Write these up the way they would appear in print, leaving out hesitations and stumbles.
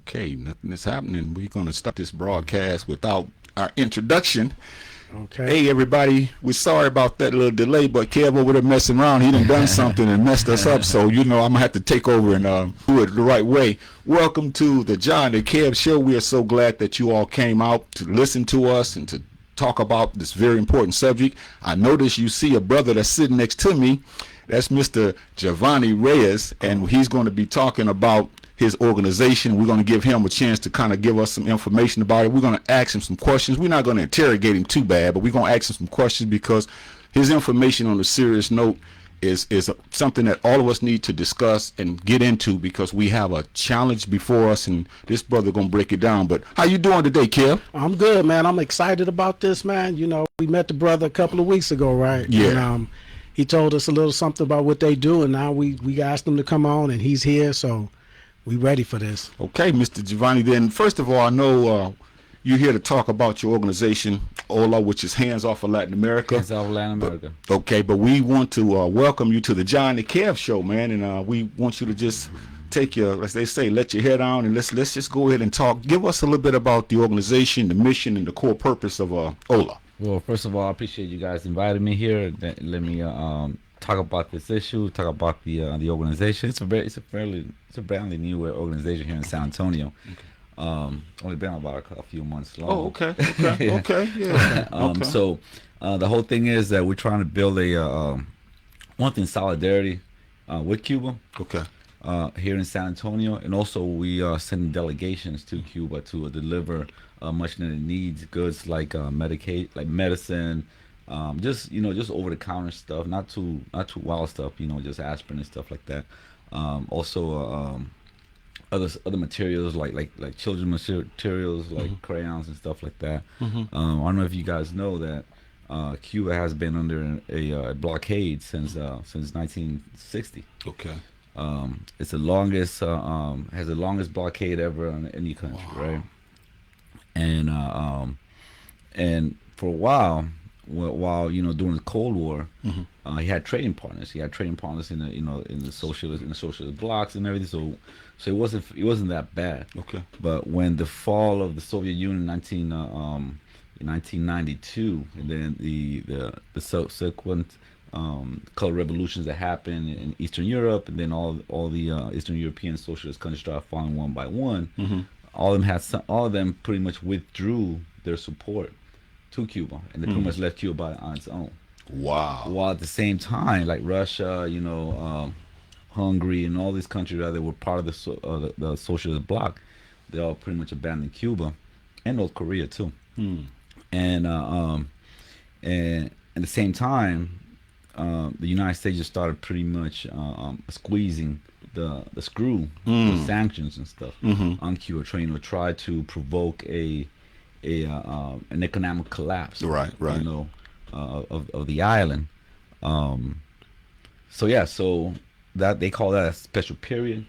Okay, nothing is happening. We're going to start this broadcast without our introduction. Okay. Hey, everybody, we're sorry about that little delay, but Kev over there messing around, he done something and messed us up. So, I'm going to have to take over and do it the right way. Welcome to the John and Kev Show. We are so glad that you all came out to listen to us and to talk about this very important subject. I notice you see a brother that's sitting next to me. That's Mr. Jovanni Reyes, and he's going to be talking about his organization. We're going to give him a chance to kind of give us some information about it. We're going to ask him some questions. We're not going to interrogate him too bad, but we're going to ask him some questions because his information on a serious note is something that all of us need to discuss and get into because we have a challenge before us, and this brother going to break it down. But how you doing today, Kev? I'm good, man. I'm excited about this, man. We met the brother a couple of weeks ago, right? Yeah. And, he told us a little something about what they do, and now we asked him to come on, and he's here, so we ready for this. Okay, Mr. Jovanni. Then, first of all, I know you're here to talk about your organization, H.O.L.A, which is Hands Off of Latin America. Hands Off of Latin America. But we want to welcome you to the John and Kev Show, man, and we want you to just take your, as they say, let your head down, and let's just go ahead and talk. Give us a little bit about the organization, the mission, and the core purpose of H.O.L.A. Well, first of all, I appreciate you guys inviting me here. Let me talk about this issue, talk about the organization. It's a fairly new organization here in San Antonio. Okay. Only been about a few months long. Oh, okay, yeah. Okay. So the whole thing is that we're trying to build one thing, solidarity with Cuba. Okay. Here in San Antonio, and also we are sending delegations to Cuba to deliver much needed needs, goods like medicine, just over the counter stuff, not too wild stuff, just aspirin and stuff like that. Also other materials like children's materials like crayons and stuff like that. I don't know if you guys know that Cuba has been under a blockade since 1960. Okay. It's the longest has the longest blockade ever on any country. Wow. Right? And for a while during the Cold War, he had trading partners. He had trading partners in the socialist blocks and everything. So it wasn't that bad. Okay. But when the fall of the Soviet Union in 1992, and then the subsequent color revolutions that happened in Eastern Europe, and then all the Eastern European socialist countries started falling one by one. All of them pretty much withdrew their support to Cuba, and they pretty much left Cuba on its own. Wow. While at the same time, like Russia, Hungary, and all these countries that were part of the socialist bloc, they all pretty much abandoned Cuba, and North Korea too. And at the same time, the United States just started pretty much squeezing the screw, the sanctions and stuff on Cuba, trying to try to provoke an economic collapse, right, of the island. So that they call that a special period,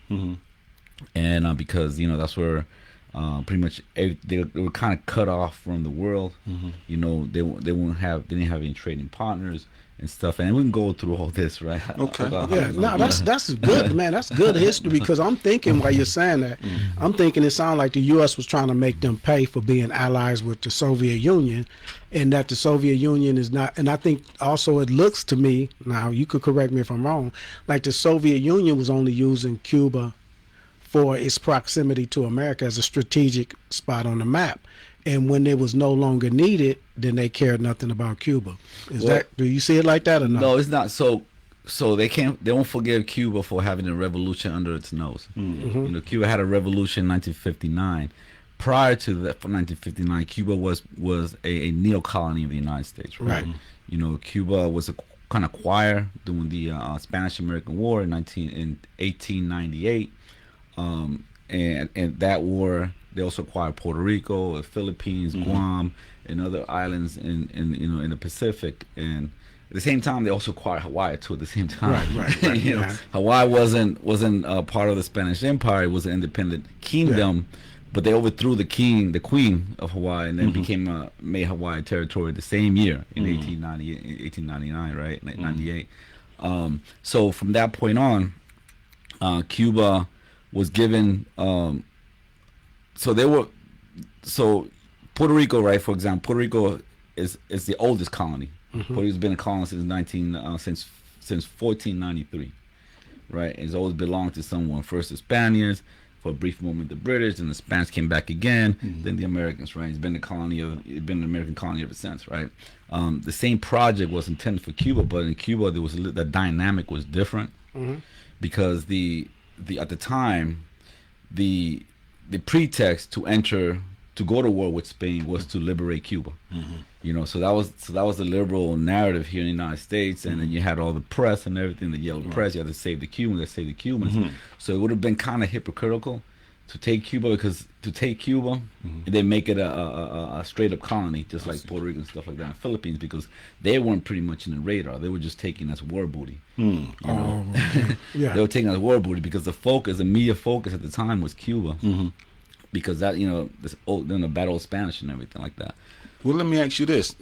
and because that's where pretty much they were kind of cut off from the world. They didn't have any trading partners and stuff, and we can go through all this, right? Okay. That's good, man. That's good history, because I'm thinking while you're saying that, I'm thinking it sounded like the U.S. was trying to make them pay for being allies with the Soviet Union, and that the Soviet Union is not. And I think also it looks to me, now you could correct me if I'm wrong, like the Soviet Union was only using Cuba for its proximity to America as a strategic spot on the map. And when it was no longer needed, then they cared nothing about Cuba. Do you see it like that or not? No, it's not. So they won't forgive Cuba for having a revolution under its nose. Cuba had a revolution in 1959. Prior to that, from 1959, Cuba was a neo-colony of the United States. Right. Cuba was a kind of choir during the Spanish-American War in 1898. And that war, they also acquired Puerto Rico, the Philippines, Guam, and other islands in the Pacific. And at the same time, they also acquired Hawaii too. At the same time, right. Hawaii wasn't part of the Spanish Empire; it was an independent kingdom. Yeah. But they overthrew the queen of Hawaii, and then made Hawaii territory the same year in 1899, right? 98. So from that point on, Cuba was given so they were, so Puerto Rico, right? For example, Puerto Rico is the oldest colony. Puerto Rico's been a colony since 1493, right? It's always belonged to someone. First the Spaniards, for a brief moment the British, and the Spanish came back again. Then the Americans, right? It's been an American colony ever since, right? The same project was intended for Cuba, but in Cuba there was the dynamic was different because the at the time the pretext to go to war with Spain was to liberate Cuba. You know, so that was the liberal narrative here in the United States, and then you had all the press and everything, the yellow press. You had to save the Cubans. So it would have been kind of hypocritical to take Cuba, because to take Cuba, they make it a straight up colony, just like Puerto Rico and stuff like that, and Philippines, because they weren't pretty much in the radar. They were just taking as war booty. You know? Yeah. They were taking as war booty because the media focus at the time was Cuba, because that, you know, then the Battle of Spanish and everything like that. Well, let me ask you this: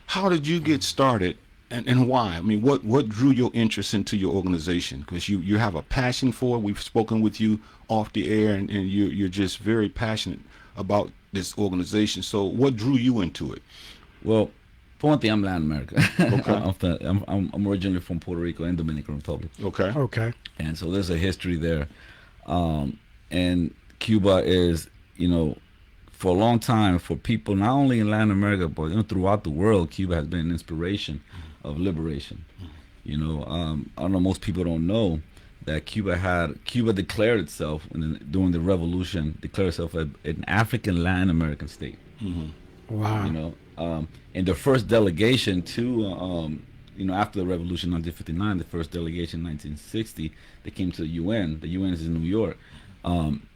how did you get started, and why? I mean, what drew your interest into your organization? Because you have a passion for it. We've spoken with you off the air, and you're just very passionate about this organization. So, what drew you into it? Well, for one thing, I'm Latin America. Okay. I'm originally from Puerto Rico and Dominican Republic. Okay. Okay. And so there's a history there, and Cuba is, you know, for a long time, for people not only in Latin America but, you know, throughout the world, Cuba has been an inspiration of liberation. You know, I don't know, most people don't know that Cuba declared itself during the revolution, declared itself an African Latin American state. Wow. You know, and the first delegation to you know, after the revolution in 1959, the first delegation in 1960, they came to the UN. The UN is in New York.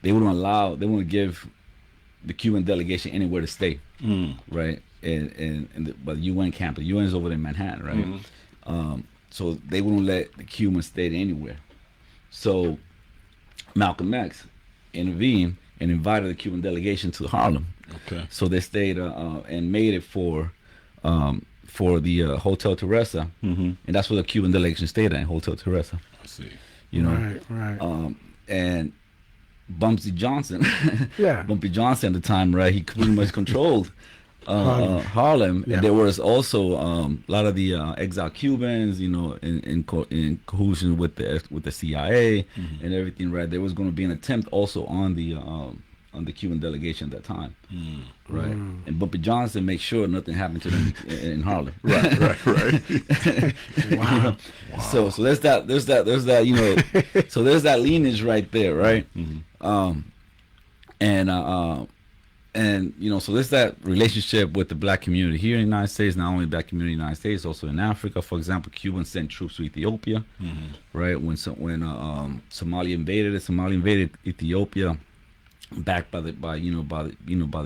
They wouldn't give the Cuban delegation anywhere to stay, right? But the UN camp, the UN is over there in Manhattan, right? So they wouldn't let the Cubans stay anywhere. So Malcolm X intervened and invited the Cuban delegation to Harlem. Okay. So they stayed and made it for the Hotel Teresa, and that's where the Cuban delegation stayed at, Hotel Teresa. I see. You know, Right. And Bumpy Johnson, Yeah. Bumpy Johnson at the time, right? He pretty much controlled Harlem, Yeah. and there was also a lot of the exiled Cubans, you know, in collusion with the CIA and everything, right? There was going to be an attempt also on the Cuban delegation at that time, right? And Bumpy Johnson made sure nothing happened to them in Harlem. Right. Wow. So there's that, you know, so there's that lineage right there, right? And you know, so there's that relationship with the black community here in the United States, not only black community in the United States, also in Africa. For example, Cubans sent troops to Ethiopia, right? When Somalia invaded Ethiopia, backed by the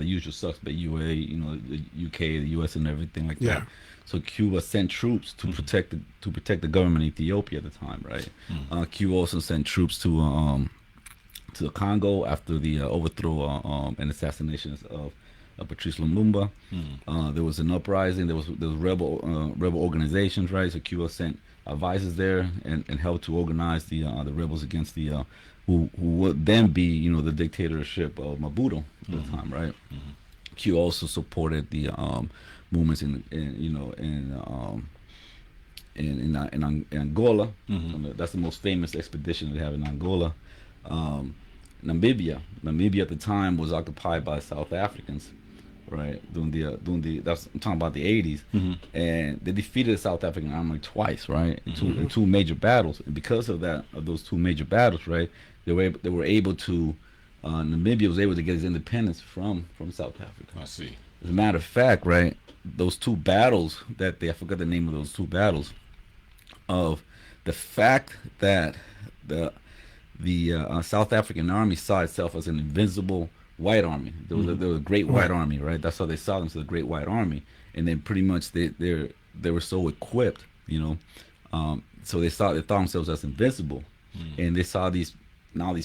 usual suspect, UA, you know, the UK, the US, and everything like Yeah. that. So Cuba sent troops to protect the government of Ethiopia at the time, right? Cuba also sent troops to the Congo after the overthrow and assassinations of Patrice Lumumba. There was an uprising. There was rebel organizations, right? So Cuba sent advisors there and helped to organize the rebels against the who would then be, you know, the dictatorship of Mabuto at the time, right? Cuba also supported the movements in Angola. That's the most famous expedition they have in Angola. Namibia at the time was occupied by South Africans, right? During the I'm talking about the 80s, and they defeated the South African army twice, right? In two major battles, and because of those two major battles, right, they were able to Namibia was able to get its independence from South Africa. I see. As a matter of fact, right, those two battles I forgot the name of those two battles, of the fact that the South African army saw itself as an invincible white army. There was a great white army, right? That's how they saw themselves, the great white army. And then pretty much they were so equipped, you know, so they thought themselves as invincible. And they saw these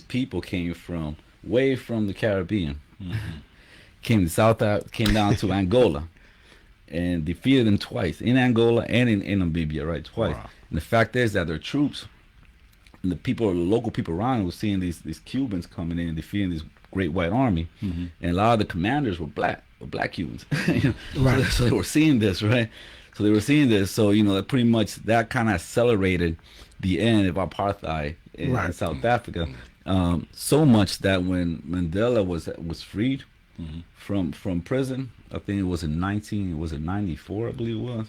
people came from way from the Caribbean, came down to Angola, and defeated them twice in Angola and in Namibia, right? Twice. Wow. And the fact is that their troops and the local people around were seeing these Cubans coming in and defeating these Great White Army, and a lot of the commanders were black Cubans. You know? Right. So they were seeing this, right? So you know, pretty much that kind of accelerated the end of apartheid in South Africa. So much that when Mandela was freed from prison, I think it was in 94, I believe it was.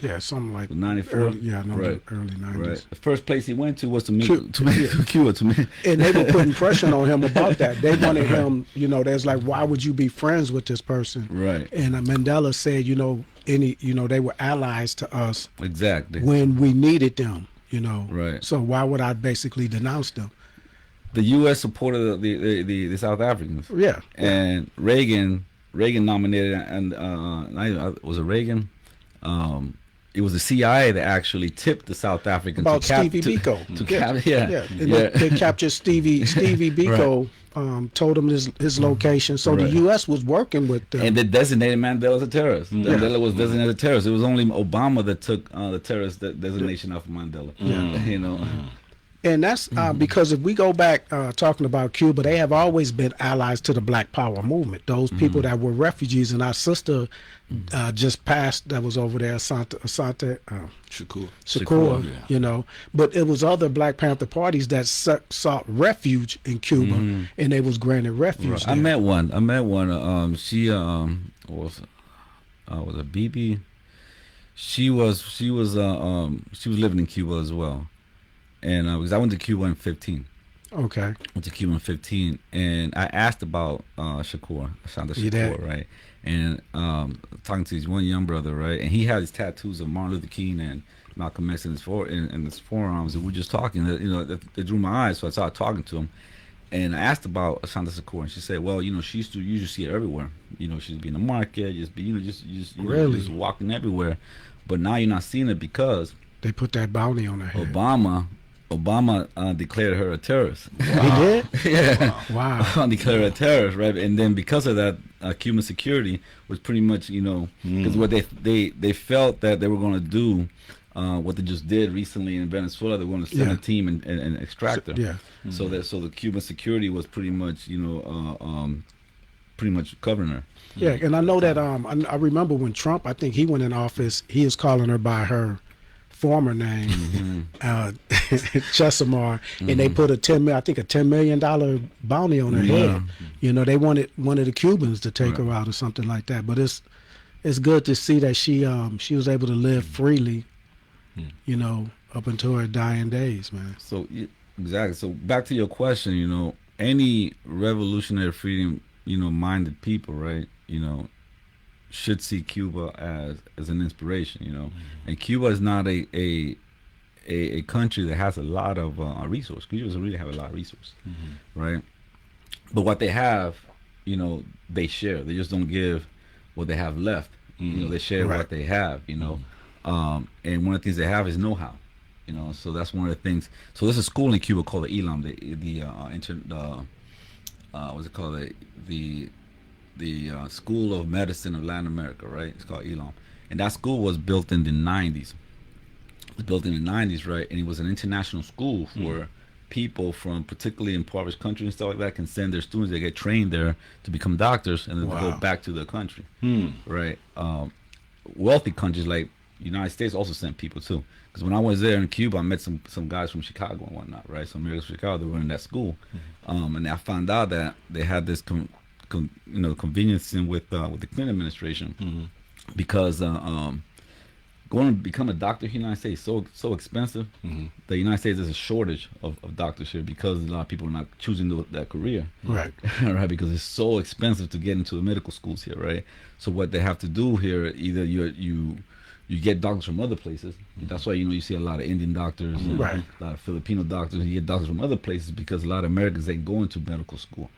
Yeah, something like 94. early 90s. Right. The first place he went to was to Cuba. And they were putting pressure on him about that. They wanted him, you know, there's like, why would you be friends with this person? Right. And Mandela said, you know, they were allies to us Exactly. when we needed them, you know. Right. So why would I basically denounce them? The U.S. supported the South Africans. Yeah. And Reagan nominated, and was it Reagan? It was the CIA that actually tipped the South Africans About Stevie Biko. They captured Stevie Biko. Told him his location. So the U.S. was working with them. And they designated Mandela as a terrorist. Mandela was designated a terrorist. It was only Obama that took the terrorist designation off of Mandela. You know. And that's because if we go back talking about Cuba, they have always been allies to the Black Power movement. Those people that were refugees, and our sister just passed that was over there, Shakur, you know. But it was other Black Panther parties that sought refuge in Cuba, and they was granted refuge. I met one. She was a BB. She was living in Cuba as well. And because I went to Cuba in 15. Okay. Went to Cuba in 15, and I asked about Shakur, right? And talking to his one young brother, right? And he had his tattoos of Martin Luther King and Malcolm X in his forearms, and we were just talking. You know, that drew my eyes, so I started talking to him. And I asked about Ashanti Shakur, and she said, "Well, you know, you used to see it everywhere. You know, she'd be in the market, just walking everywhere. But now you're not seeing it because they put that bounty on her head. Obama declared her a terrorist." Wow. He did? Yeah. Wow. Declared her a terrorist, right? And then because of that, Cuban security was pretty much, you know, because what they felt that they were going to do, what they just did recently in Venezuela, they were going to send a team and extract her. So the Cuban security was pretty much, you know, pretty much covering her. Yeah, and I know that I remember when Trump, I think he went in office, he was calling her by her former name, Chesamar, and they put a $10 million bounty on her head. You know, they wanted one of the Cubans to take her out or something like that. But it's good to see that she was able to live freely, you know, up until her dying days, man. So exactly. So back to your question, you know, any revolutionary freedom, you know, minded people, right? You know, should see Cuba as an inspiration, you know. And Cuba is not a country that has a lot of resources. Cuba doesn't really have a lot of resources, right? But what they have, you know, they share. They just don't give what they have left. You know, they share what they have, you know. And one of the things they have is know-how, you know. So that's one of the things. So there's a school in Cuba called the ILAM, what's it called? The School of Medicine of Latin America, right? It's called H.O.L.A. And that school was built in the 90s. It was built in the 90s, right? And it was an international school for people from particularly impoverished countries and stuff like that can send their students. They get trained there to become doctors and then go back to their country, right? Wealthy countries like the United States also sent people too. Because when I was there in Cuba, I met some guys from Chicago and whatnot, right? Some Americans from Chicago that were in that school. And I found out that they had this convenience with the Clinton administration, because going to become a doctor in the United States is so expensive. The United States has a shortage of doctors here because a lot of people are not choosing that career, right? Right, because it's so expensive to get into the medical schools here, right? So what they have to do here, either you get doctors from other places. That's why you see a lot of Indian doctors, and a lot of Filipino doctors. You get doctors from other places because a lot of Americans ain't going to medical school.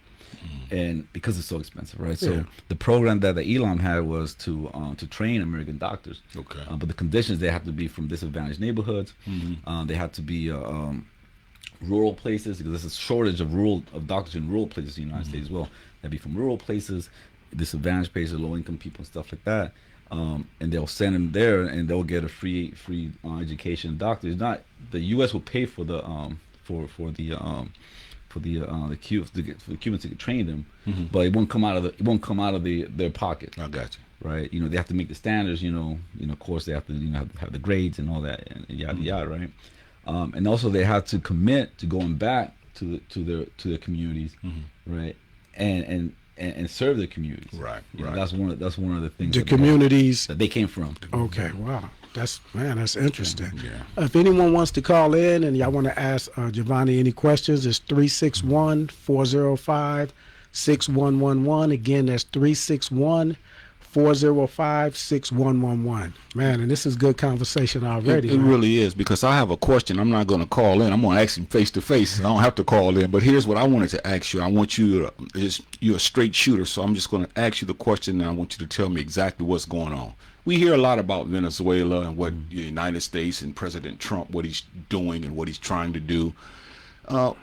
And because it's so expensive, right? So the program that the H.O.L.A had was to train American doctors. Okay. But the conditions, they have to be from disadvantaged neighborhoods. They have to be rural places, because there's a shortage of doctors in rural places in the United States as well. They'll be from rural places, disadvantaged places, low-income people and stuff like that. And they'll send them there, and they'll get a free education. Doctors, not the U.S. will pay for the Cubans to train them, but it won't come out of their pocket. I got you. Right, they have to meet the standards. Of course they have to have the grades and all that and yada yada. Right, and also they have to commit to going back to their communities, right, and serve their communities. Right. That's one of the things. The communities that they came from. Okay, wow. That's interesting. Yeah. If anyone wants to call in and y'all want to ask Jovanni any questions, it's 361-405-6111. Again, that's 361-405-6111. Man, and this is good conversation already. It really is, because I have a question. I'm not going to call in. I'm going to ask him face to face. I don't have to call in. But here's what I wanted to ask you. I want you you're a straight shooter, so I'm just going to ask you the question, and I want you to tell me exactly what's going on. We hear a lot about Venezuela and what the United States and President Trump, what he's doing and what he's trying to do.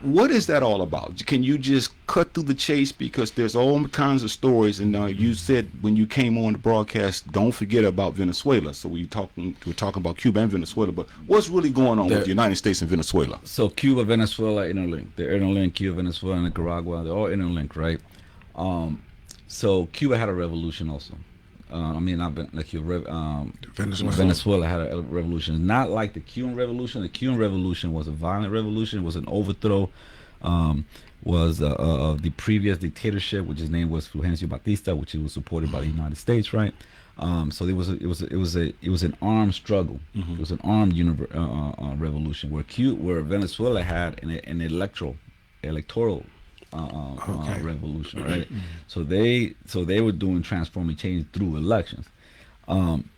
What is that all about? Can you just cut through the chase? Because there's all kinds of stories, and you said when you came on the broadcast, don't forget about Venezuela. So we're talking about Cuba and Venezuela, but what's really going on with the United States and Venezuela? So Cuba, Venezuela, interlinked. They're interlinked. Cuba, Venezuela, Nicaragua, they're all interlinked, right? So Cuba had a revolution also. Venezuela had a revolution, not like the Cuban Revolution. The Cuban Revolution was a violent revolution. It was an overthrow. Was the previous dictatorship, which his name was Fulgencio Batista, which was supported by the United States, right? So it was an armed struggle. It was an armed revolution where Venezuela had an electoral revolution, right? So they were doing transforming change through elections, and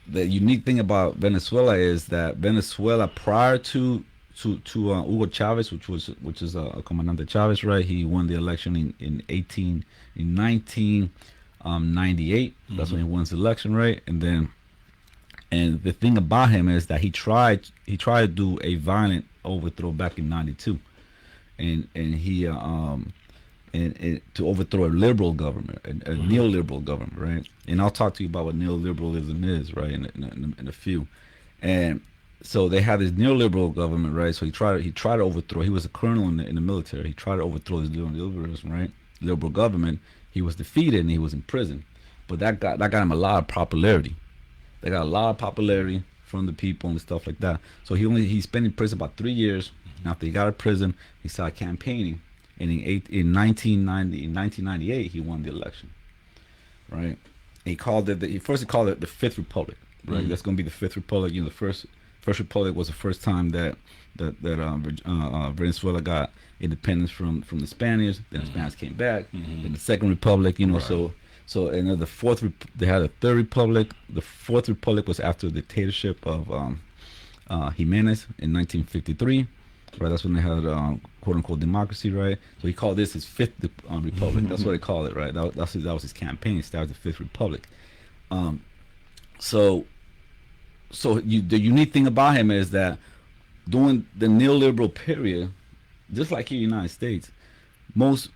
the unique thing about Venezuela is that Venezuela, prior to Hugo Chavez, which is Comandante Chavez, right? He won the election in 1998. That's when he won his election, right? And the thing about him is that he tried to do a violent overthrow back in '92. And he to overthrow a liberal government, a neoliberal government, right? And I'll talk to you about what neoliberalism is, right, in a few. And so they had this neoliberal government, right? So he tried to overthrow. He was a colonel in the military. He tried to overthrow this neoliberalism, right? Liberal government. He was defeated and he was in prison, but that got him a lot of popularity. They got a lot of popularity from the people and stuff like that. So he spent in prison about 3 years. After he got out of prison, he started campaigning, and in 1998 he won the election, right? He called it the Fifth Republic, right? That's going to be the Fifth Republic. The first Republic was the first time that Venezuela got independence from the Spaniards. Then the Spaniards came back. Then the Second Republic, right. So and they had a Third Republic. The Fourth Republic was after the dictatorship of Jimenez in 1953. Right, that's when they had quote unquote democracy, right? So he called this his Fifth Republic. That's what they called it, right? That was his campaign. He started the Fifth Republic. So the unique thing about him is that during the neoliberal period, just like here in the United States, most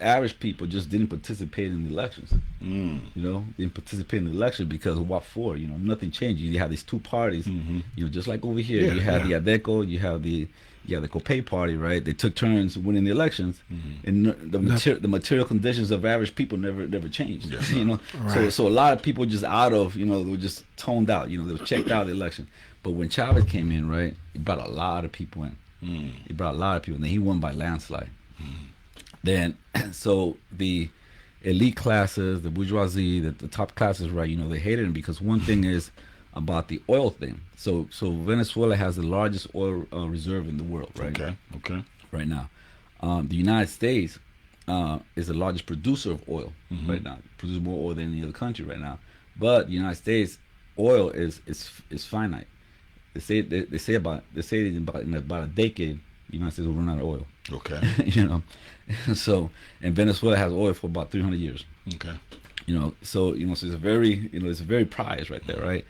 average people just didn't participate in the elections. Didn't participate in the election because what for? Nothing changed. You have these two parties. Just like over here, you have the ADECO, you have the COPE party, right? They took turns winning the elections, and the material conditions of average people never changed. Right. So a lot of people just they were just toned out. They were checked out of the election. But when Chavez came in, right, he brought a lot of people in. He brought a lot of people, and then he won by landslide. Then, so the elite classes, the bourgeoisie, the top classes, right? They hated him because one thing is about the oil thing. So Venezuela has the largest oil reserve in the world, right? Okay. Right now, the United States is the largest producer of oil right now. Produces more oil than any other country right now. But the United States oil is finite. They say in about a decade, the United States will run out of oil. Okay. So, and Venezuela has oil for about 300 years. Okay. So it's a very prized right there, right?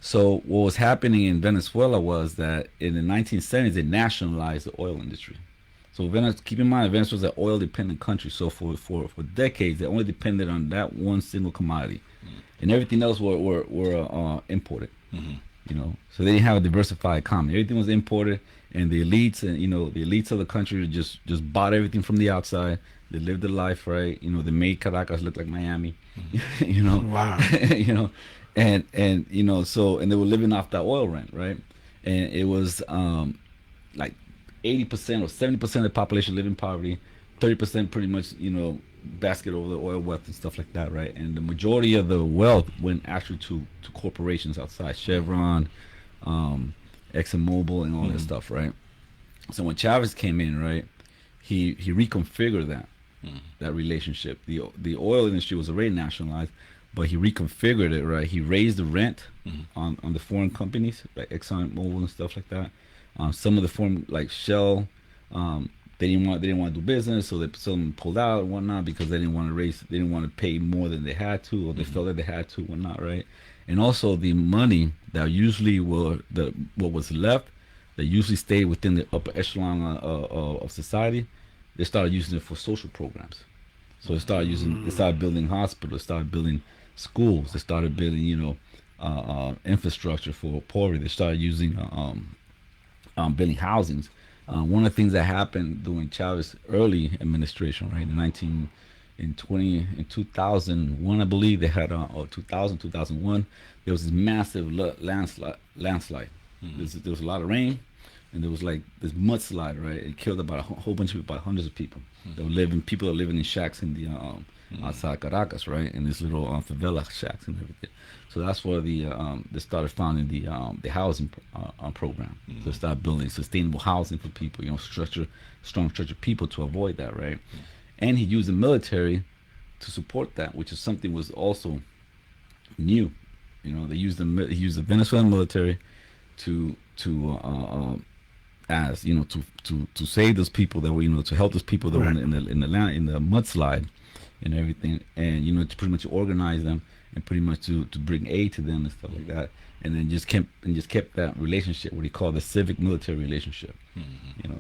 So what was happening in Venezuela was that in the 1970s they nationalized the oil industry. So keep in mind, Venezuela is an oil-dependent country. So for decades they only depended on that one single commodity, and everything else were imported. You know, so they didn't have a diversified economy. Everything was imported, and the elites and the elites of the country just bought everything from the outside. They lived their life, right? You know, they made Caracas look like Miami. You know, Wow. you know, and so they were living off that oil rent, right? And it was like 80% or 70% of the population lived in poverty, 30% pretty much, basket over the oil wealth and stuff like that, right? And the majority of the wealth went actually to corporations outside, Chevron, ExxonMobil, and all that stuff, right? So when Chavez came in, right, he reconfigured that relationship. The oil industry was already nationalized, but he reconfigured it, right? He raised the rent on the foreign companies like ExxonMobil and stuff like that. Some of the foreign, like Shell, they didn't want to do business, so some pulled out and whatnot because they didn't want to pay more than they had to, or they felt that they had to, whatnot, right? And also the money that usually what was left, that usually stayed within the upper echelon of society, they started using it for social programs. So they started building hospitals, started building schools, they started building infrastructure for poverty. They started using building housings. One of the things that happened during Chavez's early administration, right, in 2001, I believe, they had, or 2001, there was this massive landslide. There was a lot of rain, and there was like this mudslide, right? It killed about a whole bunch of people, about hundreds of people. People that were living in shacks in the outside Caracas, right, in these little favela shacks and everything. So that's where they started founding the housing program. So they started building sustainable housing for people, strong structured people to avoid that, right? And he used the military to support that, which is something was also new. He used the Venezuelan military to save those people that were, to help those people that were in the mudslide and everything, and to pretty much organize them and pretty much to bring aid to them and stuff like that, and then just kept that relationship, what he called the civic military relationship.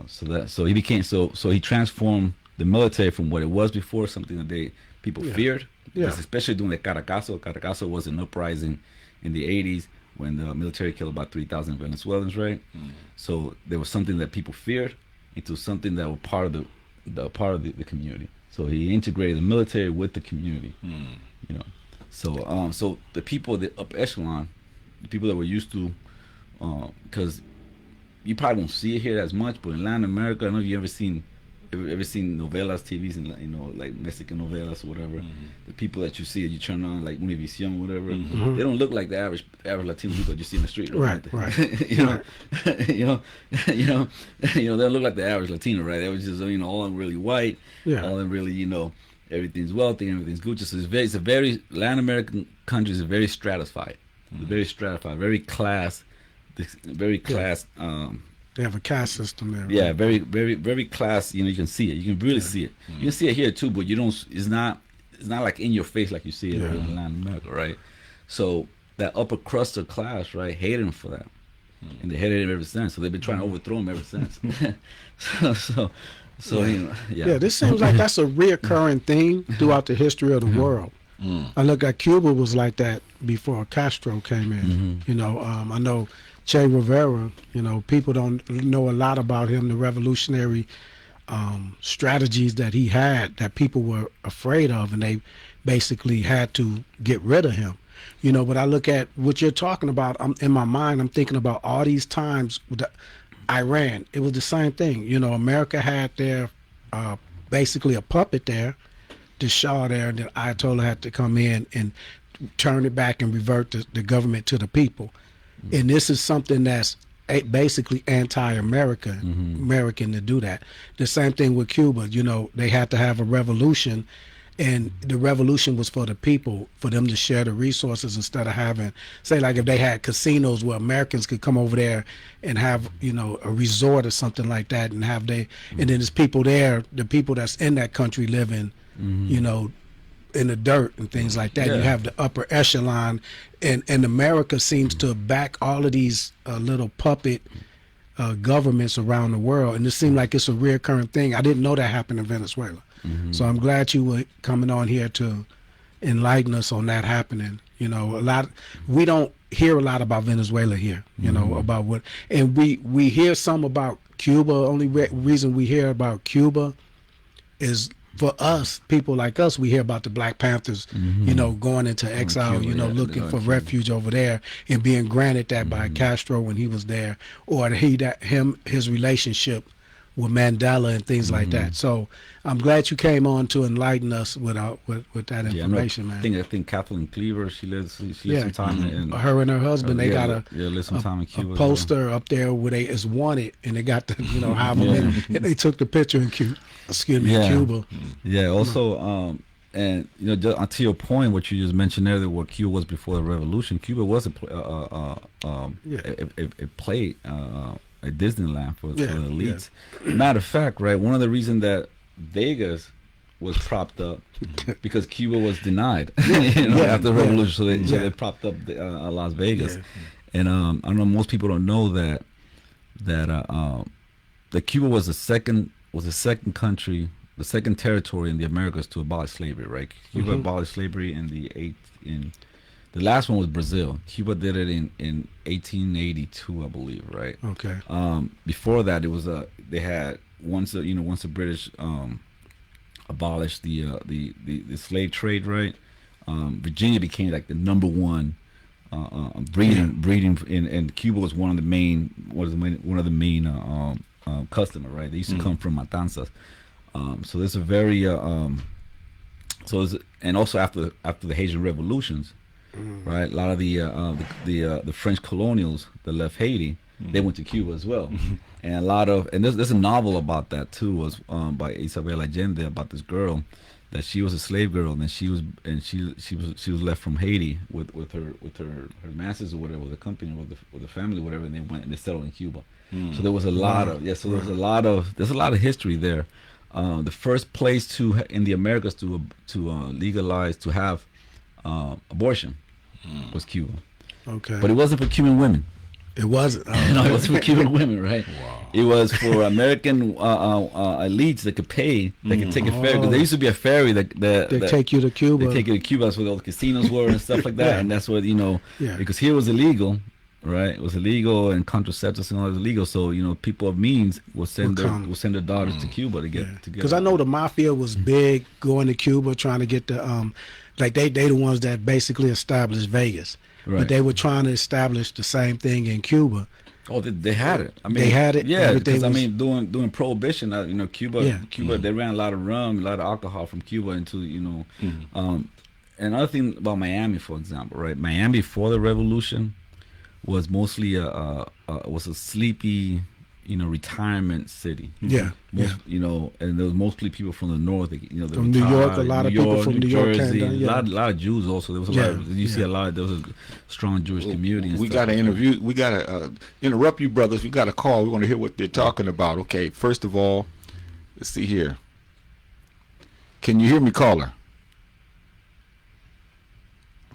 So he transformed the military from what it was before, something that people feared, especially during the Caracazo was an uprising in the 80s when the military killed about 3,000 Venezuelans, right? So there was something that people feared into something that was part of the community. So he integrated the military with the community. So the people, the upper echelon, the people that were used to, because you probably won't see it here as much, but in Latin America, I don't know if you ever seen novelas, TVs, and like Mexican novelas or whatever. The people that you see, you turn on like Univision or whatever, they don't look like the average Latino people that you see in the street, right? They don't look like the average Latino, right? They were just all really white, all in really everything's wealthy, everything's Gucci. So it's a very Latin American countries are very stratified, very class, They have a caste system there. Right? Yeah, very, very, very class. You can see it. You can really see it. You can see it here too, but you don't. It's not like in your face like you see it in Latin America, right? So that upper crust of class, right, hated him for that, and they hated him ever since. So they've been trying to overthrow him ever since. This seems like that's a reoccurring theme throughout the history of the world. I look at Cuba was like that before Castro came in. I know Che Rivera, people don't know a lot about him, the revolutionary strategies that he had that people were afraid of, and they basically had to get rid of him. But I look at what you're talking about, in my mind, I'm thinking about all these times with Iran. It was the same thing. America had their basically a puppet there, the Shah there, and the Ayatollah had to come in and turn it back and revert the government to the people. And this is something that's basically anti-American, American to do that. The same thing with Cuba. They had to have a revolution, and the revolution was for the people, for them to share the resources instead of having, say, like if they had casinos where Americans could come over there and have, a resort or something like that, and have and then there's people there, the people that's in that country living, in the dirt and things like that. You have the upper echelon, and America seems to back all of these little puppet governments around the world, and it seems like it's a reoccurring thing. I didn't know that happened in Venezuela. So I'm glad you were coming on here to enlighten us on that happening. You know, we don't hear a lot about Venezuela here. You know, about what, and we hear some about Cuba. Only reason we hear about Cuba is for us, people like us, we hear about the Black Panthers, you know, going into exile, Cuba, you know, yeah, looking for Cuba. refuge over there and being granted that by Castro when he was there, or his relationship with Mandela and things like that. So I'm glad you came on to enlighten us with that information, man. I think Kathleen Cleaver, she lives some time in Her and her husband, they got live some time in Cuba. a poster up there where they is wanted, and they got the, you know, however many, and they took the picture in Cuba. Cuba. Yeah. Also, and you know, just, to your point, what you just mentioned there, that what Cuba was before the revolution, Cuba was a play at Disneyland for the elites. Matter of fact, right, one of the reasons that Vegas was propped up because Cuba was denied, you know, after the revolution, so they propped up Las Vegas. And I know most people don't know that Cuba was the second country, the second territory in the Americas to abolish slavery. Right, Cuba abolished slavery in the last one was Brazil. Cuba did it in 1882, I believe. Right. Okay. Before that, it was they had once the British abolished the slave trade. Right. Virginia became like the number one breeding, and Cuba was one of the main customer. Right. They used to come from Matanzas. So there's a very and also after the Haitian revolutions. Right, a lot of the French colonials that left Haiti, they went to Cuba as well, and there's a novel about that too, was by Isabel Allende, about this girl that she was a slave girl, and she was left from Haiti with her masters or whatever, with the company or with the family or whatever, and they went and they settled in Cuba. So there was a lot of there's a lot of history there. The first place in the Americas to legalize, to have abortion was Cuba. Okay. But it wasn't for Cuban women. It wasn't. No, it wasn't for Cuban women, right? Wow. It was for American elites that could pay, that could take a ferry. Because there used to be a ferry that take you to Cuba. They take you to Cuba. That's where all the casinos were and stuff like that. And that's what, because here it was illegal, right? It was illegal, and contraceptives and all that was illegal. So, people of means will send their daughters to Cuba to get. Because I know the mafia was big going to Cuba trying to get the like they the ones that basically established Vegas. Right. But they were trying to establish the same thing in Cuba. Oh, they had it. I mean, they had it. Yeah, because during Prohibition, Cuba, they ran a lot of rum, a lot of alcohol from Cuba into, another thing about Miami, for example, right? Miami before the revolution was mostly a sleepy, retirement city. Yeah. And there was mostly people from the north. From New York, a lot of people from New York. Jersey, a lot of Jews also. There was a lot. See a lot. There was a strong Jewish community. We got to interview. We got to interrupt you, brothers. We got a call. We want to hear what they're talking about. Okay. First of all, let's see here. Can you hear me, caller?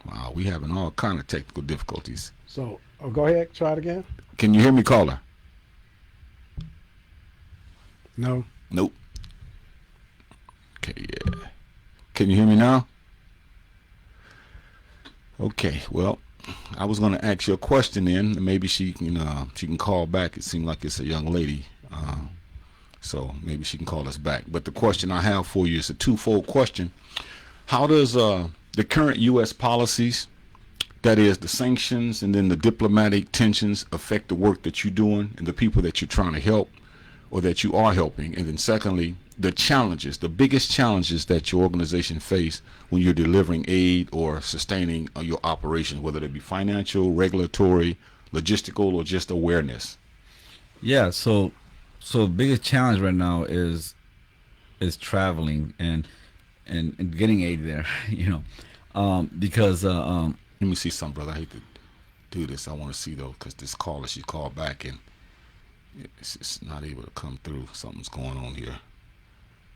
Wow, we having all kind of technical difficulties. So, go ahead. Try it again. Can you hear me, caller? No. Nope. Okay, yeah. Can you hear me now? Okay, well, I was going to ask you a question then. Maybe she can call back. It seemed like it's a young lady. So maybe she can call us back. But the question I have for you is a twofold question. How does the current U.S. policies, that is the sanctions and then the diplomatic tensions, affect the work that you're doing and the people that you're trying to help or that you are helping? And then secondly, the challenges, the biggest challenges that your organization face when you're delivering aid or sustaining your operations, whether it be financial, regulatory, logistical, or just awareness. Yeah, so the biggest challenge right now is traveling and getting aid there, because let me see something, brother. I hate to do this. I want to see though, because this caller, she called back and it's not able to come through. Something's going on here.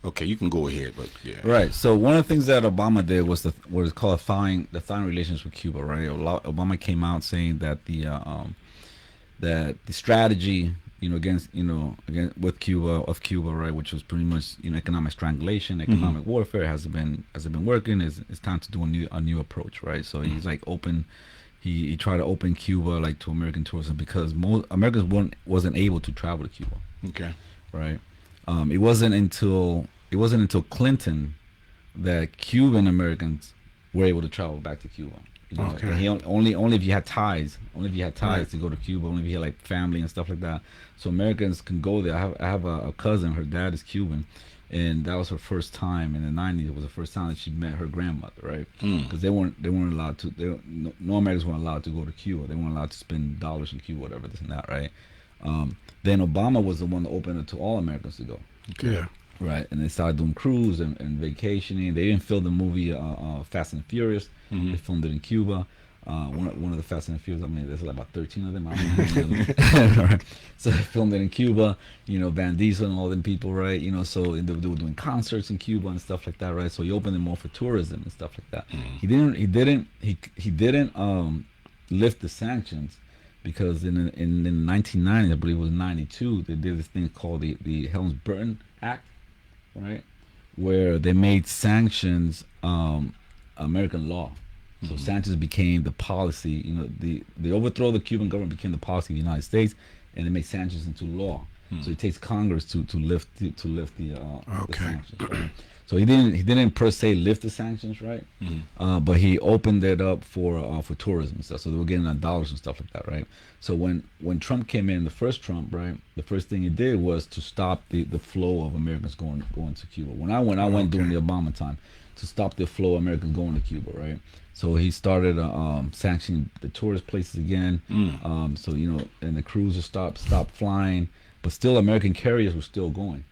Okay, you can go ahead, but yeah. Right. So one of the things that Obama did was what is called thawing relations with Cuba. Right. Obama came out saying that the strategy against with Cuba, right, which was pretty much economic strangulation, economic warfare. Hasn't been working. It's time to do a new approach, right? So he's like open. He tried to open Cuba like to American tourism because most Americans wasn't able to travel to Cuba. Okay. Right. It wasn't until Clinton that Cuban Americans were able to travel back to Cuba. Okay. He only if you had ties. Only if you had ties Right. to go to Cuba. Only if you had like family and stuff like that. So Americans can go there. I have a cousin. Her dad is Cuban, and that was her first time in the '90s. It was the first time that she met her grandmother, right? Because they weren't allowed to. No Americans weren't allowed to go to Cuba. They weren't allowed to spend dollars in Cuba, whatever this and that, right? Then Obama was the one that opened it to all Americans to go. Yeah. Right, and they started doing cruise and vacationing. They even filmed the movie Fast and Furious. They filmed it in Cuba. One of the Fast and Furious. I mean, there's like about 13 of them. I don't know. Right. So they filmed it in Cuba. Van Diesel and all them people, right? So they were doing concerts in Cuba and stuff like that, right? So he opened it more for tourism and stuff like that. He didn't lift the sanctions because in the 1990s, I believe it was 92, they did this thing called the Helms-Burton Act. Right, where they made sanctions American law. So sanctions became the policy. The overthrow of the Cuban government became the policy of the United States, and they made sanctions into law. So it takes Congress to lift the sanctions. Right? So he didn't per se lift the sanctions, right? But he opened it up for tourism and stuff. So they were getting dollars and stuff like that, right? So when Trump came in, the first Trump, right, the first thing he did was to stop the flow of Americans going to Cuba. When I went during the Obama time to stop the flow of Americans going to Cuba, right? So he started sanctioning the tourist places again. So and the cruisers stopped flying, but still American carriers were still going.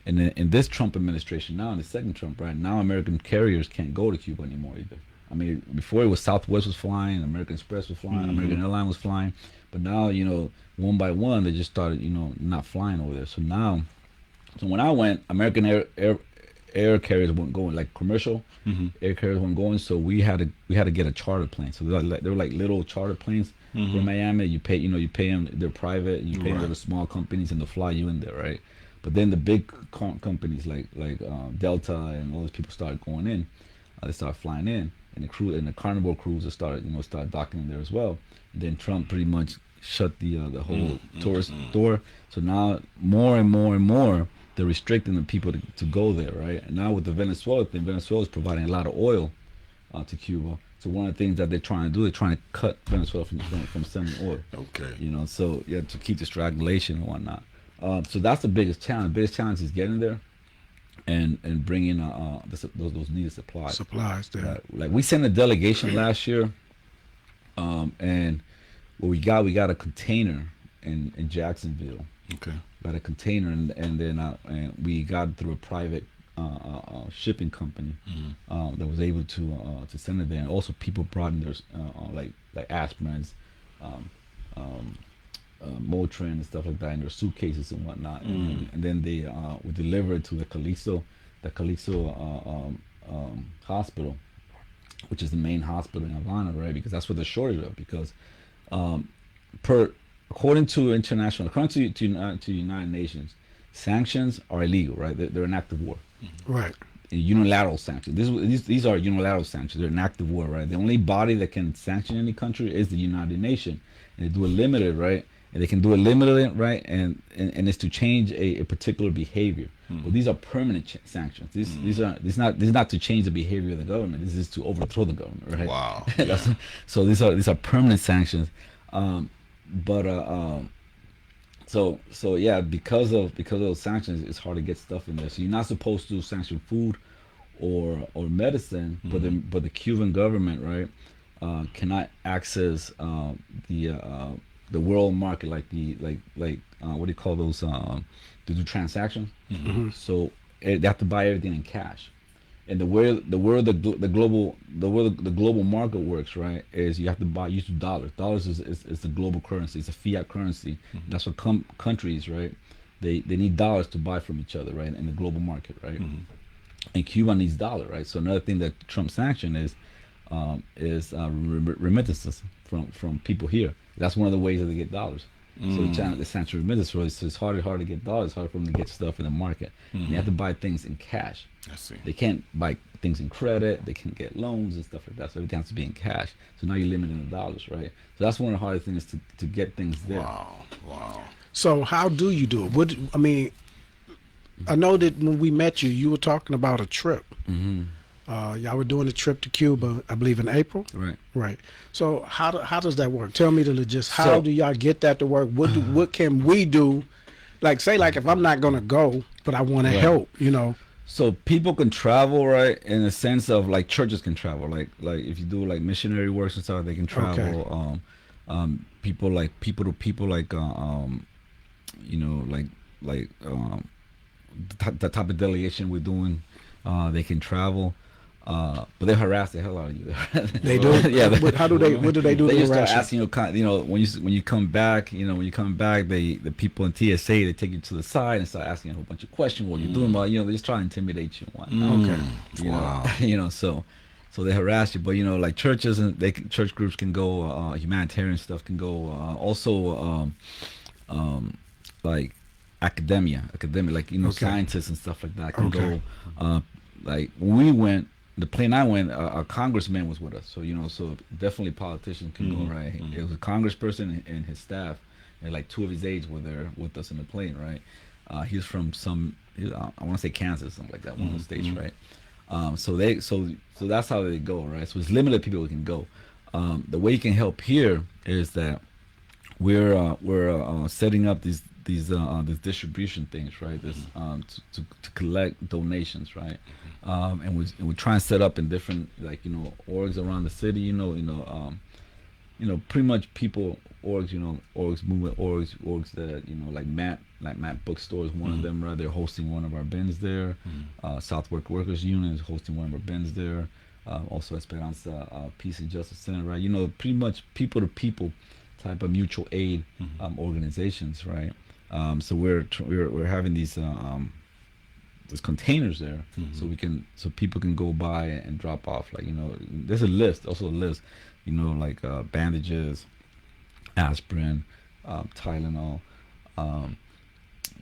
And in this Trump administration now, in the second Trump, right now, American carriers can't go to Cuba anymore either. I mean, before it was Southwest was flying, American Express was flying, American Airlines was flying, but now one by one they just started not flying over there. So when I went, American air carriers weren't going, like commercial air carriers weren't going. So we had to get a charter plane. So they were like little charter planes from Miami. You pay them, they're private. You pay them to the small companies and they'll fly you in there, right? But then the big companies like Delta and all those people started going in. They started flying in, and the Carnival cruises started docking in there as well. And then Trump pretty much shut the whole tourist door. So now more and more they're restricting the people to go there, right? And now with the Venezuela thing, Venezuela is providing a lot of oil to Cuba. So one of the things that they're trying to do, they're trying to cut Venezuela from sending oil. Okay. So to keep the strangulation and whatnot. So that's the biggest challenge. The biggest challenge is getting there, and bringing those needed supplies. Supplies there. Like we sent a delegation last year, and what we got a container in Jacksonville. Okay. Got a container, and then and we got it through a private shipping company that was able to send it there. And also people brought in their like aspirins. Motrin and stuff like that in their suitcases and whatnot, and then they would deliver it to the Calixto hospital, which is the main hospital in Havana, right? Because that's where the shortage of. Because according to United Nations, sanctions are illegal, right? They're an act of war. Right. Unilateral sanctions. These are unilateral sanctions. They're an act of war, right? The only body that can sanction any country is the United Nations, and they do it limited, right? And they can do it limited, right? And it's to change a particular behavior. Well, these are permanent sanctions. These are not to change the behavior of the government. This is to overthrow the government, right? Wow. So these are permanent sanctions. So yeah, because of those sanctions, it's hard to get stuff in there. So you're not supposed to sanction food or medicine, but the Cuban government, right, cannot access the world market, like what do you call those to do transactions. So they have to buy everything in cash. And the way the global market works, right, is you have to use dollars. Dollars is the global currency. It's a fiat currency. That's what countries, right, they need dollars to buy from each other, right, in the global market, right. And Cuba needs dollar, right. So another thing that Trump sanctioned is remittances from people here. That's one of the ways that they get dollars. So the transfer remittance rate, so it's hard to get dollars. It's hard for them to get stuff in the market. And they have to buy things in cash. I see. They can't buy things in credit. They can't get loans and stuff like that. So everything has to be in cash. So now you're limiting the dollars, right? So that's one of the hardest things to get things there. Wow. So how do you do it? I mean, I know that when we met you, you were talking about a trip. Y'all were doing a trip to Cuba, I believe, in April. Right. So how does that work? Tell me the logistics. How So- do y'all get that to work? What can we do? Like, say, like if I'm not gonna go, but I want to help, So people can travel, right? In the sense of like churches can travel, like if you do like missionary works and stuff, they can travel. People to people, like the type of delegation we're doing, they can travel. But they harass the hell out of you. They do. Yeah. What do they do They to just start harass you? asking you, when you come back, the people in TSA, they take you to the side and start asking a whole bunch of questions. What you're doing about, they just try to intimidate you. Okay. So they harass you. But like churches and church groups can go. Humanitarian stuff can go. Also, like academia, like scientists and stuff like that can go. Like when we went. The plane I went, a congressman was with us, so definitely politicians can go, right? It was a congressperson and his staff, and like 2 of his aides were there with us in the plane, right? He's from I want to say Kansas, something like that, one of the states, right? So that's how they go, right? So it's limited people who can go. The way you can help here is that we're setting up these distribution things, right? This to collect donations, right? And we try and set up in different orgs around the city, pretty much people orgs, movement orgs that like Matt Bookstore is one of them, right? They're hosting one of our bins there. Southwark Workers Union is hosting one of our bins there. Also Esperanza Peace and Justice Center, right? Pretty much people to people type of mutual aid organizations, right? So we're having these containers there, so people can go by and drop off, there's also a list, like bandages, aspirin, Tylenol,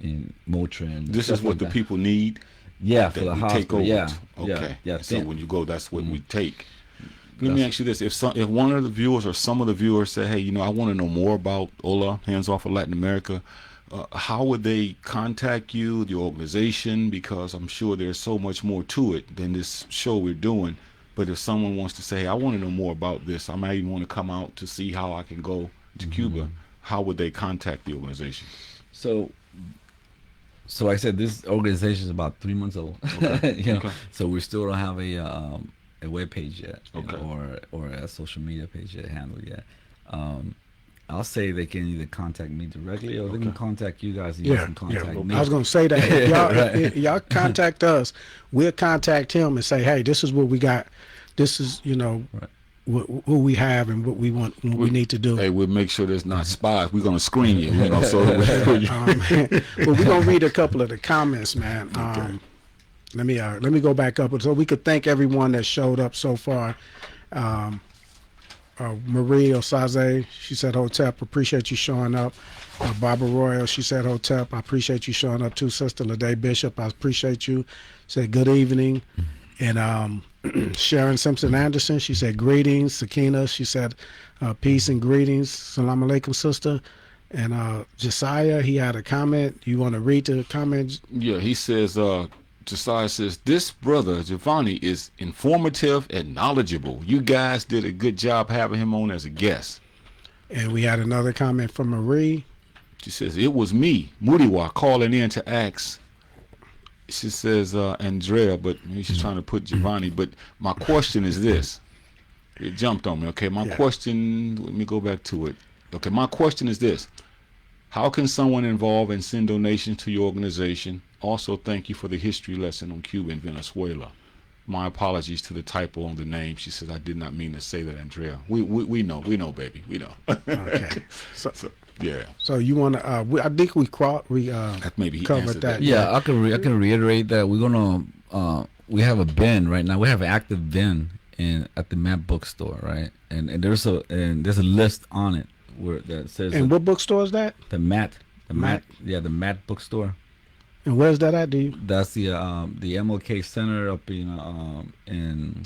in Motrin. This is what the people need. Yeah, for the hospital. Yeah. Okay. Yeah. So when you go, that's what we take. Let me ask you this: if one of the viewers or some of the viewers say, "Hey, I want to know more about H.O.L.A, Hands Off of Latin America," how would they contact you, the organization? Because I'm sure there's so much more to it than this show we're doing. But if someone wants to say, "Hey, I want to know more about this. I might even want to come out to see how I can go to Cuba," how would they contact the organization? So like I said, this organization is about 3 months old. Okay. So we still don't have a web page yet, or a social media page yet handled yet. I'll say they can either contact me directly, or they can contact you guys. And you can contact me. I was gonna say that if y'all contact us, we'll contact him and say, "Hey, this is what we got. This is who we have and what we want, what we need to do." Hey, we'll make sure there's not spies. We're gonna screen you. So well, we're gonna read a couple of the comments, man. Let me go back up so we could thank everyone that showed up so far. Marie Osaze, she said, "Hotep, appreciate you showing up." Barbara Royal, she said, "Hotep, I appreciate you showing up too." Sister Ladae Bishop, I appreciate you. Said, "Good evening." And Sharon Simpson Anderson, she said, "Greetings." Sakina, she said, "Peace and greetings." Salam alaikum, sister. And Josiah, he had a comment. You want to read the comment? Yeah, he says, Josiah says, "This brother, Jovanni, is informative and knowledgeable. You guys did a good job having him on as a guest." And we had another comment from Marie. She says, "It was me, Mudiwa, calling in to ask." She says, Andrea, but she's trying to put Jovanni. But my question is this. It jumped on me, okay? My question, let me go back to it. Okay, my question is this. How can someone involve and send donations to your organization? Also, thank you for the history lesson on Cuba and Venezuela. My apologies to the typo on the name. She says, "I did not mean to say that, Andrea." We know, baby, we know. Okay. So yeah. So you want to? I think we maybe he covered answered that. Yeah, I can reiterate that we're gonna we have a bin right now. We have an active bin at the Matt Bookstore, right? And there's a list on it where that says And what bookstore is that? the Matt, Matt? yeah, the Matt bookstore. And where's that at? Do you? That's the MLK Center up in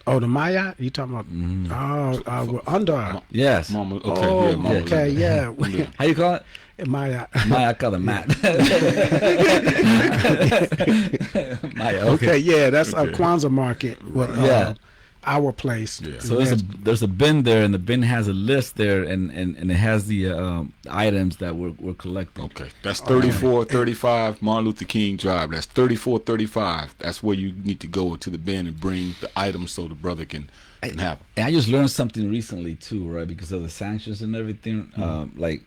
Oh, the Maya? You talking about? We're under. yes. Mama, okay, Oh, yeah, Mama. okay, yeah. How you call it? Maya. Maya, I call it Matt. Maya, Okay, yeah, that's Okay. a Kwanzaa market. With, Yeah. our place. Yeah. So there's a bin there, and the bin has a list there, and it has the items that we're collecting. Okay, that's 3435 Martin Luther King Drive. That's 3435. That's where you need to go to the bin and bring the items so the brother can have them. And I just learned something recently too, right? Because of the sanctions and everything, like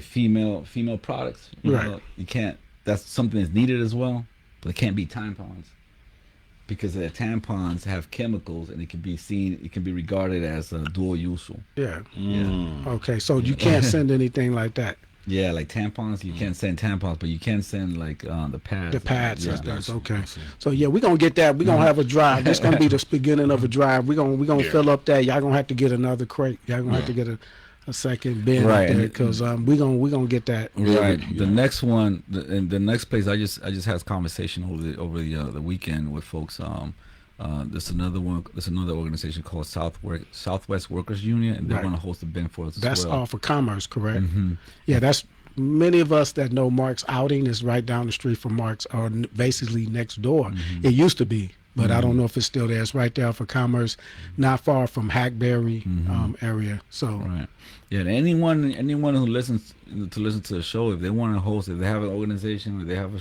female products. Right. You can't. That's something that's needed as well, but it can't be tampons. Because the tampons have chemicals, and it can be regarded as dual use. Yeah. Mm. Okay, so you can't send anything like that. Yeah, like tampons, you can't send tampons, but you can send like the pads. The pads Yeah. and stuff. Gotcha. Okay. I see. So yeah, we're gonna get that. We're gonna have a drive. This gonna be the beginning of a drive. We're gonna Yeah. fill up that. Y'all gonna have to get another crate. Y'all gonna have to get a second bin Right, up there and- because we're gonna get that. Right. Yeah. The next one, the next place, I just had a conversation over the weekend with folks. There's another one. There's another organization called Southwest Workers Union, and they're Right. going to host a bin for us. That's as well. off of Commerce, correct? Mm-hmm. Yeah, that's many of us that know Mark's outing is right down the street from Mark's, or basically next door. Mm-hmm. It used to be, but I don't know if it's still there. It's right there for Commerce, not far from Hackberry area. So Right. Yeah. And anyone who listens to the show, if they want to host, if they have an organization, if they have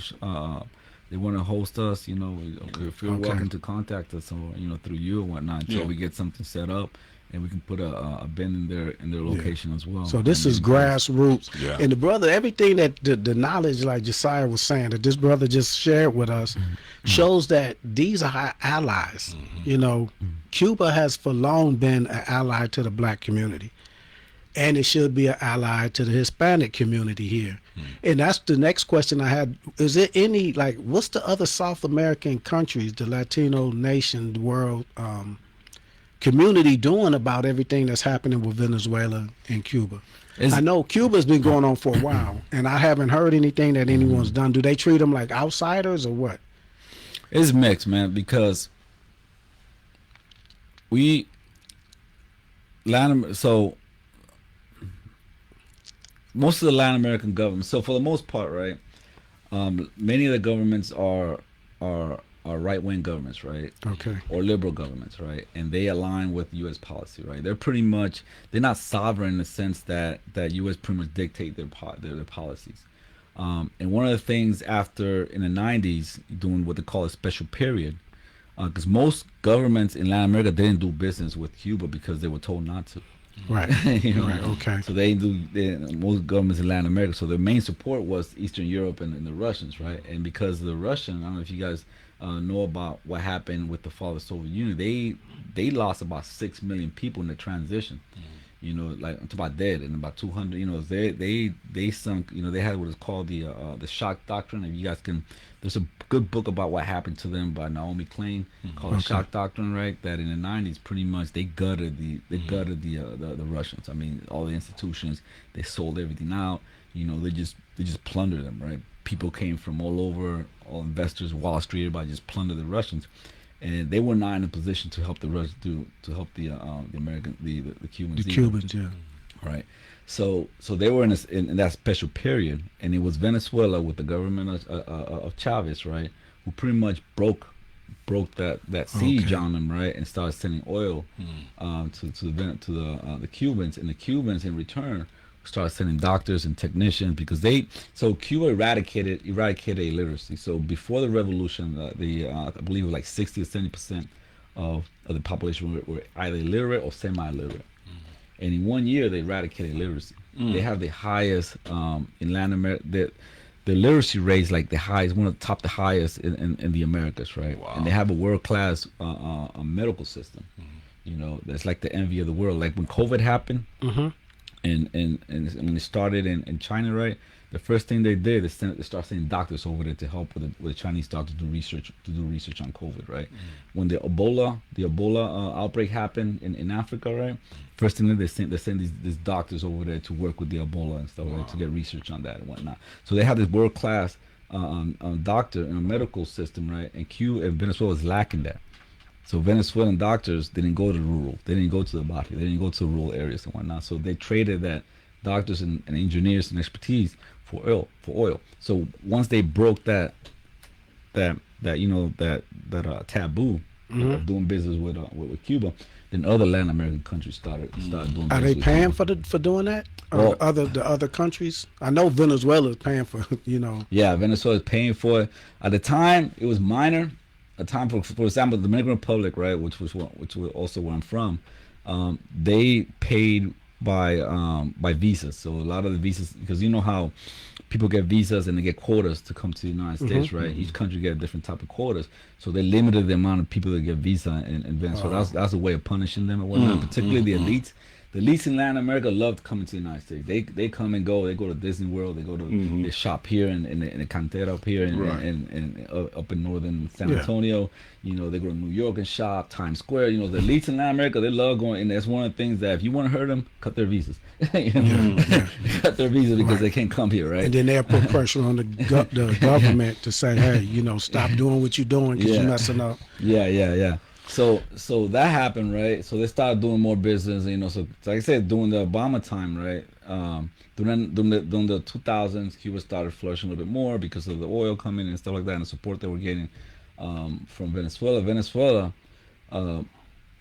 they want to host us, you know, we feel Okay. welcome to contact us, or through you and whatnot, until Yeah. we get something set up, and we can put a bin in their location as well. So this And is then- grassroots. Yeah. And the brother, everything that the knowledge, like Josiah was saying, that this brother just shared with us, shows that these are our allies. You know, Cuba has for long been an ally to the black community. And it should be an ally to the Hispanic community here. And that's the next question I had. Is there any, like, what's the other South American countries, the Latino nation, the world community doing about everything that's happening with Venezuela and Cuba? I know Cuba's been going on for a while, and I haven't heard anything that anyone's done. Do they treat them like outsiders or what? It's mixed, man, because most of the Latin American governments. So for the most part, right, many of the governments are right wing governments, right, Okay. or liberal governments, right, and they align with U.S. policy, right. They're not sovereign in the sense that U.S. pretty much dictate their policies. And one of the things after in the 90s, doing what they call a special period, because most governments in Latin America didn't do business with Cuba because they were told not to. Right. You know? Right. Okay. So most governments in Latin America. So their main support was Eastern Europe and the Russians, right? And because the Russian, I don't know if you guys know about what happened with the fall of the Soviet Union. They lost about 6 million people in the transition. You know, like it's about dead, and about 200. You know, they sunk. You know, they had what is called the shock doctrine. If you guys can, there's a good book about what happened to them by Naomi Klein called the shock doctrine, right? That in the 90s, pretty much they gutted the Russians. I mean, all the institutions, they sold everything out. You know, they just plundered them, right? People came from all over, all investors, Wall Street, everybody just plundered the Russians. And they were not in a position to help the Russians to help the American the Cubans. The either. Cubans, yeah. Right. So they were in that special period, and it was Venezuela with the government of Chavez, right, who pretty much broke that siege on them, right, and started sending oil to the Cubans, and the Cubans in return started sending doctors and technicians because Cuba eradicated illiteracy. So before the revolution, I believe it was like 60 or 70% of the population were either illiterate or semi-illiterate. And in 1 year, they eradicated literacy. They have the highest in Latin America. The literacy rate is like the highest, one of the highest in the Americas, right? Wow. And they have a world-class medical system. You know, that's like the envy of the world. Like when COVID happened, and when they started in China, right, the first thing they did is they start sending doctors over there to help with the Chinese doctors to do research on COVID, right? When the Ebola outbreak happened in Africa, right, first thing that they send these doctors over there to work with the Ebola and stuff, right, to get research on that and whatnot. So they have this world class doctor in a medical system, right, and Venezuela is lacking that. So Venezuelan doctors didn't go to rural. They didn't go to the barrio. They didn't go to rural areas and whatnot. So they traded that doctors and engineers and expertise for oil. So once they broke that taboo of doing business with Cuba, then other Latin American countries started doing business. Are they with paying Cuba. for doing that? Well, Or the other countries? I know Venezuela is paying for, you know. Yeah, Venezuela is paying for it. At the time, it was minor. At the time, for example, the Dominican Republic, right, which was also where I'm from, they paid by visas. So a lot of the visas, because you know how people get visas and they get quotas to come to the United States, right? Each country get a different type of quotas. So they limited the amount of people that get visa in Venezuela. That's a way of punishing them and whatnot, particularly the elites. The elites in Latin America loved coming to the United States. They come and go. They go to Disney World. They go to they shop here in the Cantera up here and up in northern San Antonio. You know, they go to New York and shop, Times Square. You know, the elites in Latin America, they love going. And that's one of the things that if you want to hurt them, cut their visas. Cut their visas because they can't come here, right? And then they'll put pressure on the government to say, hey, you know, stop doing what you're doing because you're messing up. Yeah. So that happened, right? So they started doing more business, you know. So like I said, during the Obama time, right? During the 2000s, Cuba started flourishing a little bit more because of the oil coming and stuff like that, and the support they were getting from Venezuela. Venezuela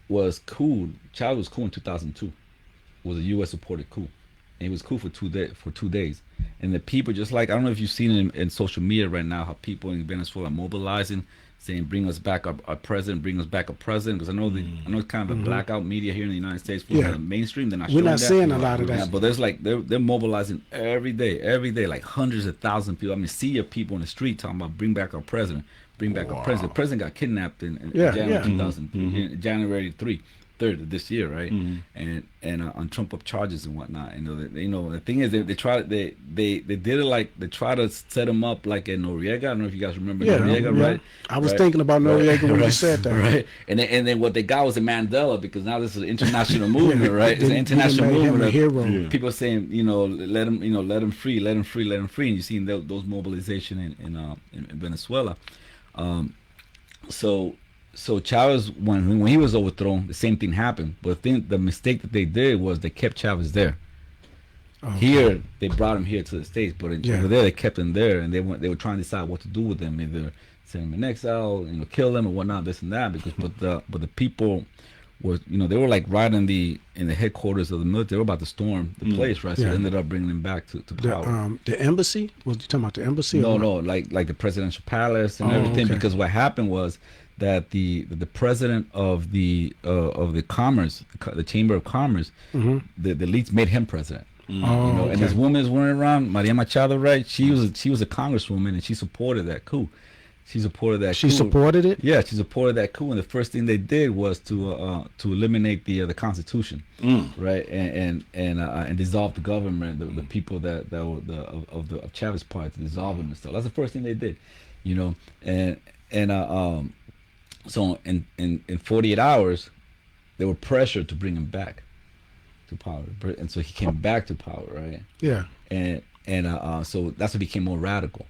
was cool. Chavez was cool in 2002. It was a U.S. supported coup, and it was cool for 2 days. And the people, just like, I don't know if you've seen it in social media right now, how people in Venezuela are mobilizing, saying, bring us back our president, bring us back a president, because I know it's kind of a blackout media here in the United States. The mainstream, they're not showing that. We're not seeing a lot of that. Yeah, but there's like, they're mobilizing every day, like hundreds of thousands of people. I mean, see your people in the street talking about bring back our president, bring back our president. The president got kidnapped in January 2000, January 3rd of this year, right? And on Trump up charges and whatnot. You know, the thing is, they did it like, they try to set him up like in Noriega. I don't know if you guys remember Noriega, right? I was thinking about Noriega when you said that. Right. And then what they got was a Mandela, because now this is an international movement, right? It's an international movement of hero. People saying, you know, let him free. And you see those mobilization in Venezuela. So Chavez, when he was overthrown, the same thing happened. But the mistake that they did was they kept Chavez there. Here, they brought him here to the States, but over there they kept him there, and they were trying to decide what to do with him, either send him in exile, you know, kill him or whatnot, this and that. Because but the people were, you know, they were like right in the headquarters of the military. They were about to storm the place, right? So they ended up bringing him back to power. The embassy? Was you talking about the embassy? No, like the presidential palace and everything. Okay. Because what happened was that the president of the commerce, the Chamber of Commerce, the elites made him president. You know, and this woman is running around, Maria Machado, right? She was a congresswoman, and she supported that coup. She supported that. She supported it. Yeah, she supported that coup, and the first thing they did was to eliminate the Constitution, right, and dissolve the government, the people that were of Chavez party, to dissolve them and stuff. That's the first thing they did, you know, and so in 48 hours, they were pressured to bring him back to power, and so he came back to power, right? Yeah. And so that's what became more radical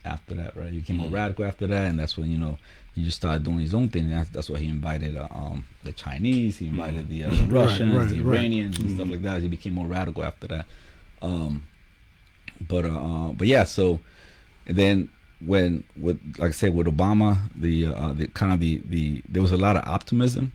after that, right? He became more radical after that, and that's when, you know, he just started doing his own thing. That's why he invited the Chinese, he invited the Russians, the Iranians, and stuff like that. He became more radical after that. But yeah, so and then like I said, with Obama, there was a lot of optimism.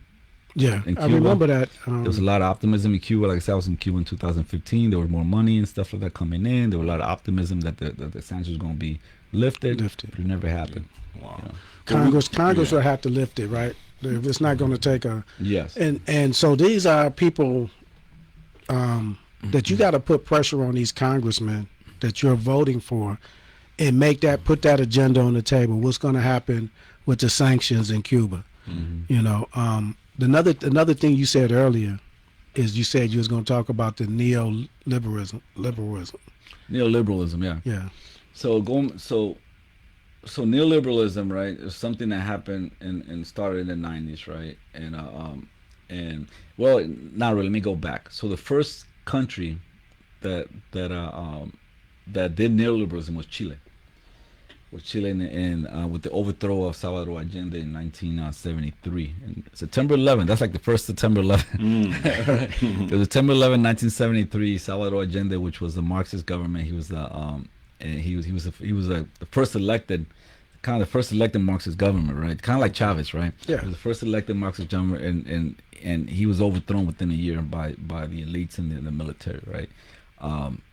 Yeah, I remember that. There was a lot of optimism in Cuba. Like I said, I was in Cuba in 2015. There was more money and stuff like that coming in. There was a lot of optimism that the sanctions was going to be lifted. But it never happened. Wow. You know? Congress will have to lift it, right? It's not going to take a... Yes. And so these are people that you got to put pressure on these congressmen that you're voting for, and put that agenda on the table. What's going to happen with the sanctions in Cuba? You know, another thing you said earlier is you said you was going to talk about the neoliberalism. Neoliberalism, yeah. Yeah. So so neoliberalism, right, is something that happened and started in the 90s, right? And well, not really. Let me go back. So the first country that did neoliberalism was Chile. With Chile with the overthrow of Salvador Allende in 1973. And September 11th, that's like the first September 11th. Right? It was September 11th, 1973. Salvador Allende, which was the Marxist government, he was the first elected, kind of the first elected Marxist government, right? Kind of like Chavez, right? Yeah. He was the first elected Marxist government, and he was overthrown within a year by the elites and the military, right?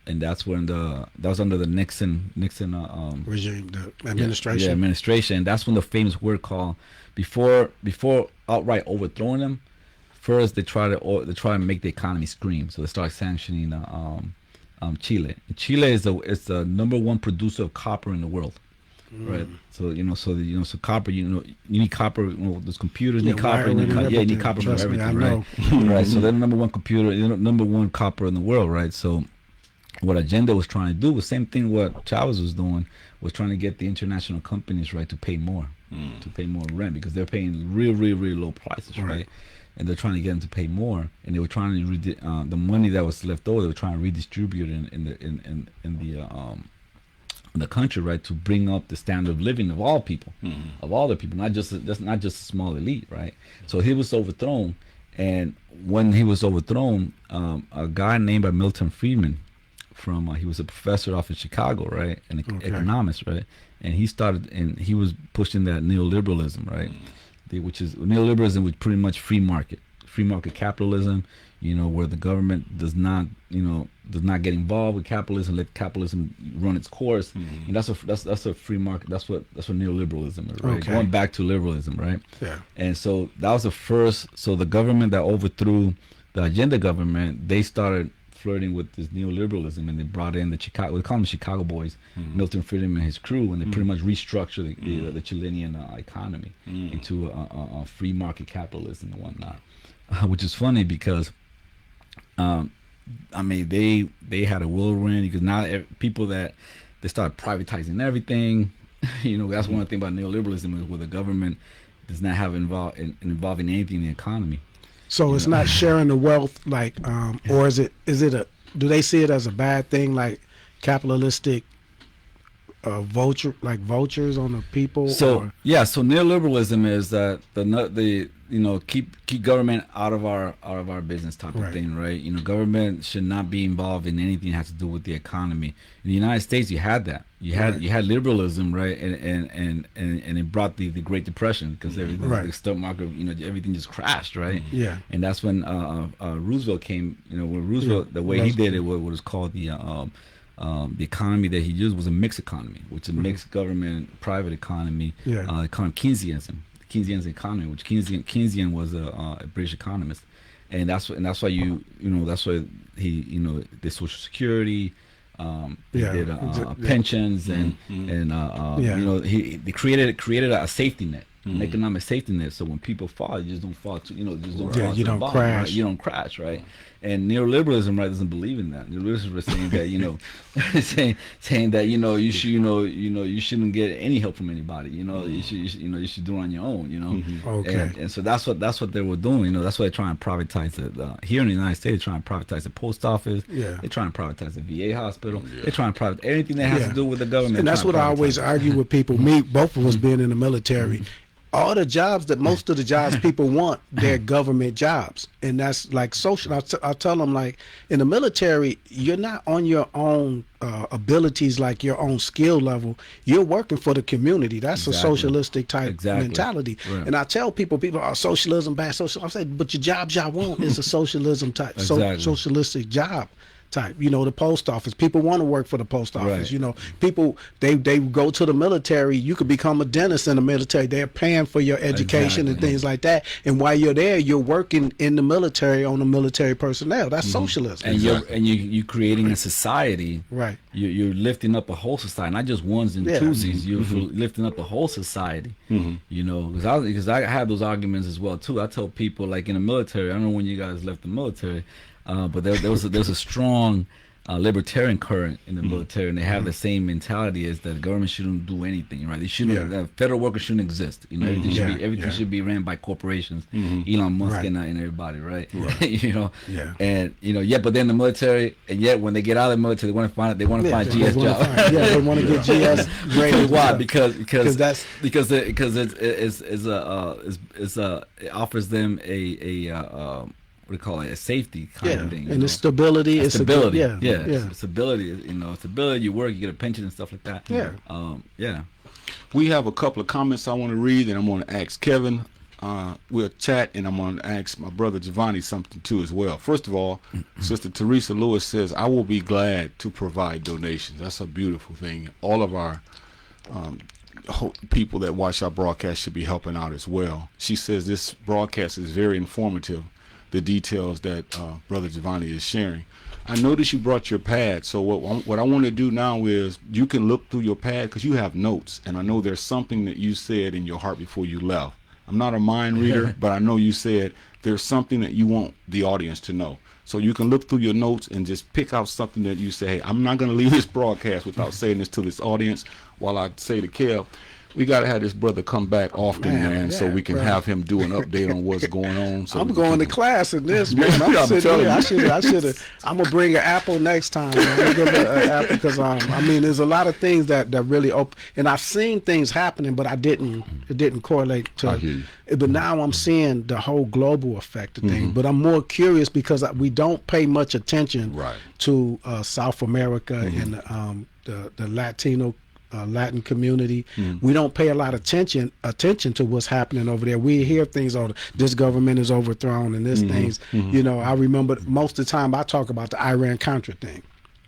And that's when that was under the Nixon Regime, the administration. Yeah, administration. And that's when the famous word called before outright overthrowing them. First, they try to make the economy scream. So they start sanctioning Chile. And Chile is the number one producer of copper in the world. Right. So so copper. You need copper. Those computers need copper. You need copper for everything, right? Right. So they're the number one number one copper in the world, right? So what Allende was trying to do was same thing what Chavez was doing, was trying to get the international companies, right, to pay more rent, because they're paying really low prices, right? And they're trying to get them to pay more, and they were trying to the money that was left over, they were trying to redistribute in the country, right, to bring up the standard of living of all people, of all the people, not just a small elite, right? So he was overthrown, and when he was overthrown, a guy named Milton Friedman, he was a professor off in Chicago, right, and economist, right, and he was pushing that neoliberalism, right, which is neoliberalism, which pretty much free market capitalism, where the government does not get involved with capitalism, let capitalism run its course, and that's a free market. That's what neoliberalism is, right? Going back to liberalism, right? Yeah. And so that was the first. So the government that overthrew the Allende government, they started flirting with this neoliberalism, and they brought in we call them the Chicago Boys, Milton Friedman and his crew, and they pretty much restructured the Chilean economy into a free market capitalism and whatnot, which is funny because they had a whirlwind, because now people that they started privatizing everything. That's one thing about neoliberalism, is where the government does not have involving anything in the economy. So it's not sharing the wealth, like, or is it do they see it as a bad thing, like capitalistic vultures on the people? So neoliberalism is that keep government out of our business type of thing, right? Government should not be involved in anything that has to do with the economy. In the United States, you had that. You had liberalism, right? And it brought the Great Depression, because everything, the stock market, everything just crashed, right? Yeah. And that's when Roosevelt came. When Roosevelt, the way he did it, what was called the economy that he used was a mixed economy, which is a mixed government private economy. Called Keynesianism. Keynesian economy, which Keynesian was a British economist, and that's why that's why he did Social Security, he did pensions, and they created a safety net, an economic safety net, so when people fall, you just don't fall to you don't crash, right? You don't crash, right? And neoliberalism, right, doesn't believe in that. Neoliberalism is saying that saying that you shouldn't get any help from anybody. You should do it on your own. Okay. And so that's what they were doing. That's why they're trying to privatize it. Here in the United States, they're trying to privatize the post office. Yeah. They're trying to privatize the VA hospital. They're trying to privatize everything that has to do with the government. And that's what I always argue with people. Me, both of us being in the military. All the jobs most of the jobs people want, they're government jobs, and that's like social. I tell them, like, in the military, you're not on your own abilities, like your own skill level. You're working for the community. That's a socialistic type mentality. Right. And I tell people are socialism bad. I say, but your job y'all want is a socialism type, socialistic job. type. You know, the post office. People want to work for the post office. Right. You know, people they go to the military. You could become a dentist in the military. They're paying for your education and things like that. And while you're there, you're working in the military on the military personnel. That's socialism. And you're creating a society. Right. You're lifting up a whole society, not just ones and twosies. You're lifting up a whole society. You know, because I have those arguments as well too. I tell people, like in the military, I don't know when you guys left the military, but there was a strong libertarian current in the military, and they have the same mentality as that the government shouldn't do anything, right? They shouldn't. Federal workers shouldn't exist. You know, everything should be ran by corporations, Elon Musk and everybody, right? You know, and you know, but then the military, and yet when they get out of the military, they want to find GS jobs. They want to get GS graded. Why? Because it offers them a what do you call it? A safety kind of thing. And the stability. It's stability. Stability. Stability. You know, stability. You work, you get a pension and stuff like that. Yeah. We have a couple of comments I want to read, and I'm going to ask Kevin. We'll chat, and I'm going to ask my brother Jovanni something too as well. First of all, Sister Teresa Lewis says, "I will be glad to provide donations." That's a beautiful thing. All of our people that watch our broadcast should be helping out as well. She says this broadcast is very informative. The details that Brother Jovanni is sharing. I noticed you brought your pad, so what I want to do now is you can look through your pad because you have notes, and I know there's something that you said in your heart before you left. I'm not a mind reader, but I know you said there's something that you want the audience to know. So you can look through your notes and just pick out something that you say, hey, I'm not going to leave this broadcast without saying this to this audience. While I say to Kev, we got to have this brother come back often, man, so we can have him do an update on what's going on. So I'm going to class in this, man. I'm going to bring an apple next time. I'm gonna give an apple because, I mean, there's a lot of things that really open. And I've seen things happening, but it didn't correlate to. But now I'm seeing the whole global effect of things. But I'm more curious because we don't pay much attention to South America and the Latino Latin community. We don't pay a lot of attention to what's happening over there. We hear things on this government is overthrown and this things. You know, I remember most of the time I talk about the Iran-Contra thing.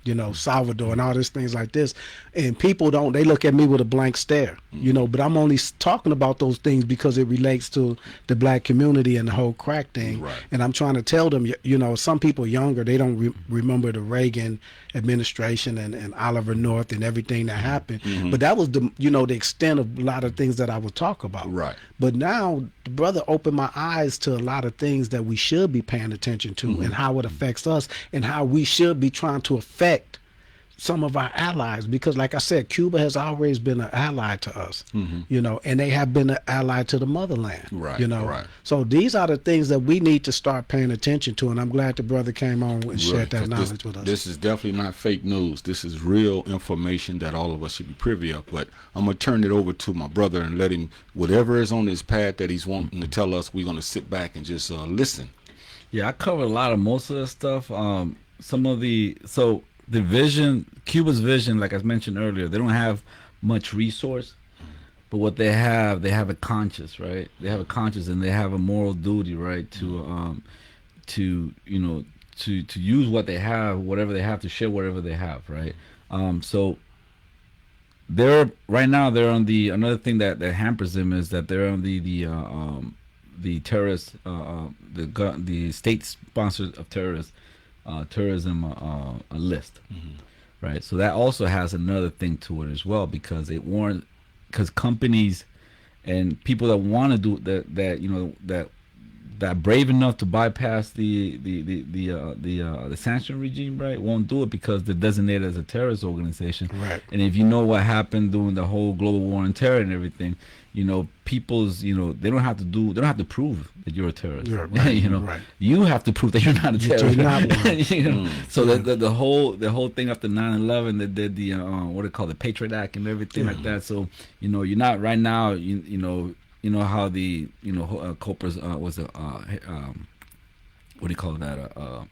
You know, Salvador and all these things like this. And people they look at me with a blank stare, you know, but I'm only talking about those things because it relates to the black community and the whole crack thing. And I'm trying to tell them, you know, some people younger, they don't remember the Reagan administration and Oliver North and everything that happened. But that was the extent of a lot of things that I would talk about. But now the brother opened my eyes to a lot of things that we should be paying attention to and how it affects us and how we should be trying to affect some of our allies, because like I said, Cuba has always been an ally to us, you know, and they have been an ally to the motherland, you know. So these are the things that we need to start paying attention to, and I'm glad the brother came on and shared that knowledge with us. This is definitely not fake news. This is real information that all of us should be privy of. But I'm going to turn it over to my brother and let him, whatever is on his path that he's wanting to tell us, we're going to sit back and just listen. Yeah, I covered most of the stuff. The vision, Cuba's vision, like I mentioned earlier, they don't have much resource, but what they have a conscience, right? They have a conscience and they have a moral duty, right, to use what they have, whatever they have, to share whatever they have, right? So they're right now on another thing that hampers them is that they're on the terrorist, the state sponsors of terrorists. Tourism list, right? So that also has another thing to it as well, because companies and people that want to do that that brave enough to bypass the sanction regime, right, won't do it because they're designated as a terrorist organization, right? And if you know what happened during the whole global war on terror and everything, you know, they don't have to prove that you're a terrorist. You have to prove that you're not a terrorist. So the whole thing after 9/11, they did the what do you call the Patriot Act and everything like that. So you're not right now. You know how the corpus was what do you call that?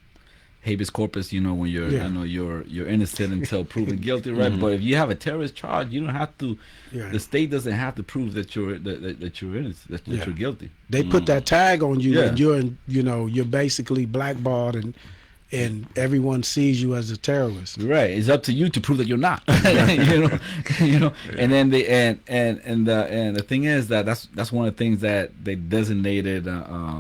Habeas corpus, when you're you're innocent until proven guilty, right? But if you have a terrorist charge, you don't have to. The state doesn't have to prove that you're innocent, that you're guilty. They put that tag on you, and you're basically blackballed, and and everyone sees you as a terrorist. Right. It's up to you to prove that you're not. you know. And then the thing is that that's one of the things that they designated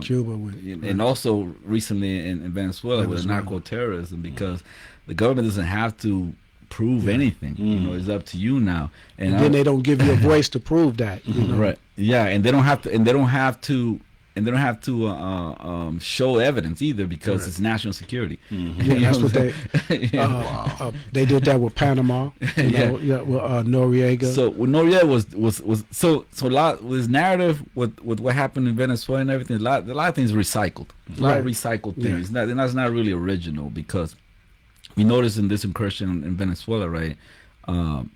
Cuba with, and also recently in Venezuela with narco terrorism, because the government doesn't have to prove anything. You know, it's up to you now. And then they don't give you a voice to prove that. You know? Right. Yeah, and they don't have to. And they don't have to show evidence either, because it's national security. Yeah, that's what they. They did that with Panama. You know, with Noriega. So with Noriega was so a lot with his narrative with what happened in Venezuela and everything. A lot of things recycled. A lot of recycled things. Yeah. That's not really original, because we noticed in this incursion in Venezuela, right?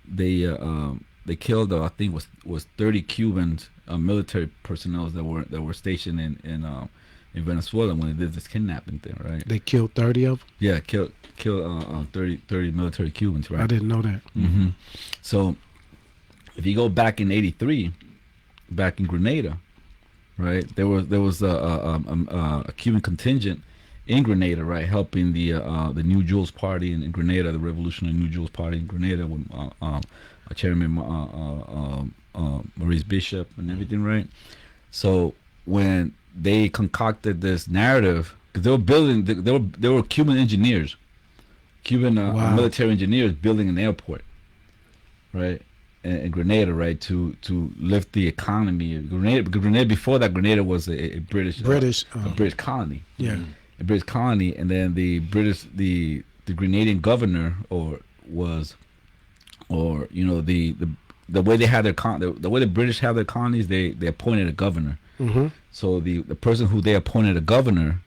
They killed I think was 30 Cubans. Military personnel that were stationed in Venezuela when they did this kidnapping thing, right? They killed 30 of them? Yeah, killed 30 military Cubans, right? I didn't know that. So if you go back in '83, back in Grenada, right? There was a Cuban contingent in Grenada, right, helping the New Jules Party in Grenada, the Revolutionary New Jules Party in Grenada, with Chairman Maurice Bishop and everything, right? So when they concocted this narrative, because they were building, they were Cuban engineers, Cuban military engineers building an airport, right, in Grenada, right, to lift the economy of Grenada. Because Grenada, before that, Grenada was a British colony, a British colony, and then the Grenadian governor the way they had the way the British have their colonies, they appointed a governor. So the person who they appointed a governor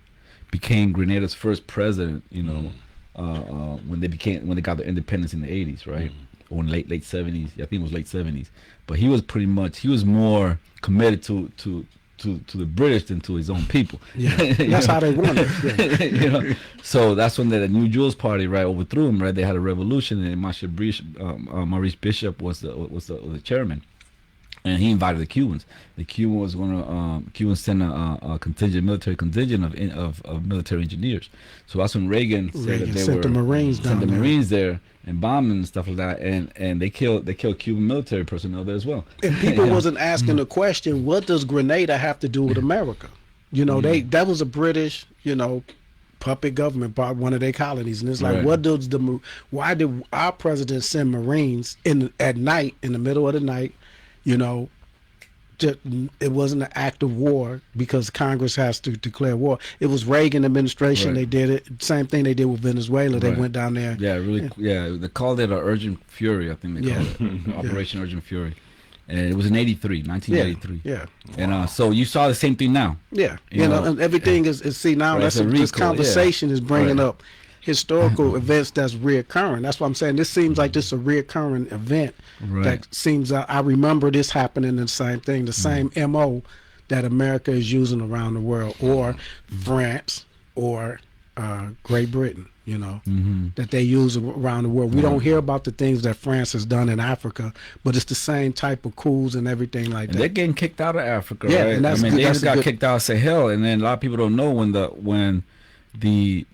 became Grenada's first president. You know, when they got their independence in the 80s, right, or in late 70s. I think it was late 70s. But he was more committed to the British than to his own people. Yeah, that's how they want it. Yeah. You know, so that's when the New Jules Party, right, overthrew him. Right, they had a revolution, and Maurice Bishop was the chairman, and he invited the Cubans. The Cuban was going to Cubans sent a military contingent of military engineers. So that's when Reagan said that they sent the Marines there and bombing and stuff like that, and they killed Cuban military personnel there as well. And people wasn't asking the question, what does Grenada have to do with America? You know, that was a British, you know, puppet government, one of their colonies, and it's like, why did our president send Marines at night, in the middle of the night? You know, it wasn't an act of war because Congress has to declare war. It was Reagan administration. They did it. Same thing they did with Venezuela. They went down there. Yeah, really. Yeah, they called it Urgent Fury. I think they called it Operation Urgent Fury, and it was in 1983. Yeah. And so you saw the same thing now. Yeah. You know, and everything is see now. That's this conversation is bringing up historical events that's reoccurring. That's what I'm saying. This seems like this is a reoccurring event. That seems I remember this happening, the same thing, the same MO that America is using around the world, or France, or Great Britain, you know, that they use around the world. We don't hear about the things that France has done in Africa, but it's the same type of coups and everything like that. They're getting kicked out of Africa, right? And that's they just got kicked out of Sahel, and then a lot of people don't know when the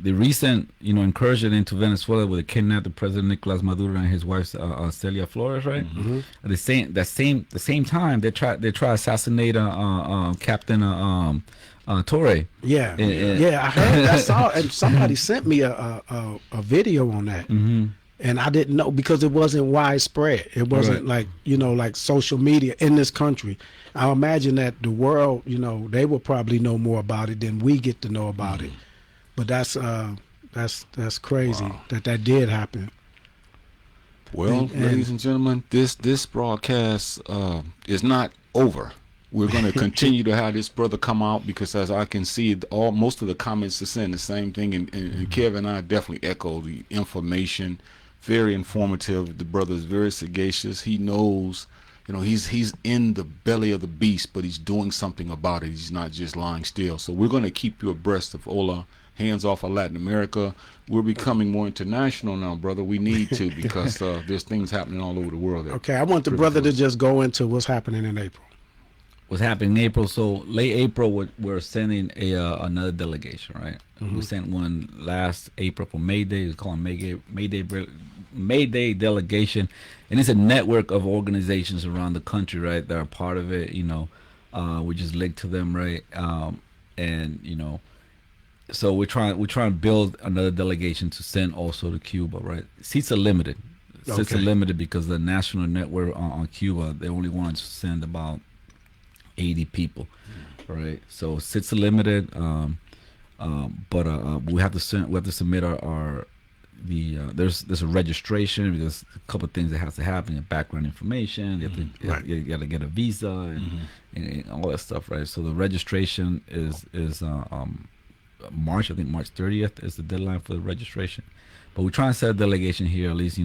recent, you know, incursion into Venezuela with the kidnapped President Nicolas Maduro and his wife Celia Flores, right? At the same time they try to assassinate Captain Torre. Yeah, I heard. I saw, and somebody sent me a video on that. And I didn't know, because it wasn't widespread. It wasn't like, you know, like social media in this country. I imagine that the world, you know, they will probably know more about it than we get to know about it. But that's crazy that did happen. Well, ladies and gentlemen, this broadcast is not over. We're going to continue to have this brother come out, because as I can see, most of the comments are saying the same thing, and Kevin and I definitely echo the information. Very informative. The brother is very sagacious. He knows, you know, he's in the belly of the beast, but he's doing something about it. He's not just lying still. So we're going to keep you abreast of H.O.L.A, hands off of Latin America. We're becoming more international now, brother. We need to, because there's things happening all over the world. Okay, I want the brother to just go into what's happening in April. was happening in April. So late April, we're sending another delegation, right? We sent one last April for May Day. We call it May Day delegation, and it's a network of organizations around the country, right? That are part of it. We just linked to them, right? And so we're trying to build another delegation to send also to Cuba, right? Seats are limited. Seats are limited because the national network on Cuba, they only want to send about 80 people, right? So seats are limited, but we have to submit there's a registration because a couple of things that has to happen, background information, you got to get a visa and all that stuff, right? So the registration is March 30th is the deadline for the registration, but we're trying to set a delegation here, at least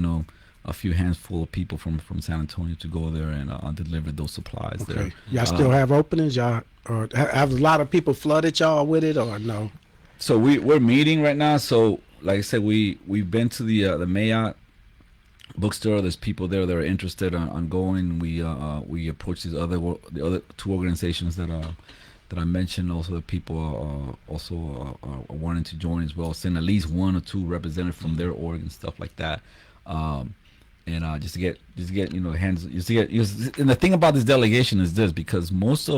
a few handful of people from San Antonio to go there and deliver those supplies there. Y'all still have openings, y'all, or have a lot of people flooded y'all with it, or no? So we're meeting right now. So like I said, we've been to the Mayotte bookstore. There's people there that are interested on going. We approach the other two organizations that I mentioned. Also, the people are wanting to join as well. Send at least one or two representatives from their org and stuff like that. And just to get hands. And the thing about this delegation is this, because most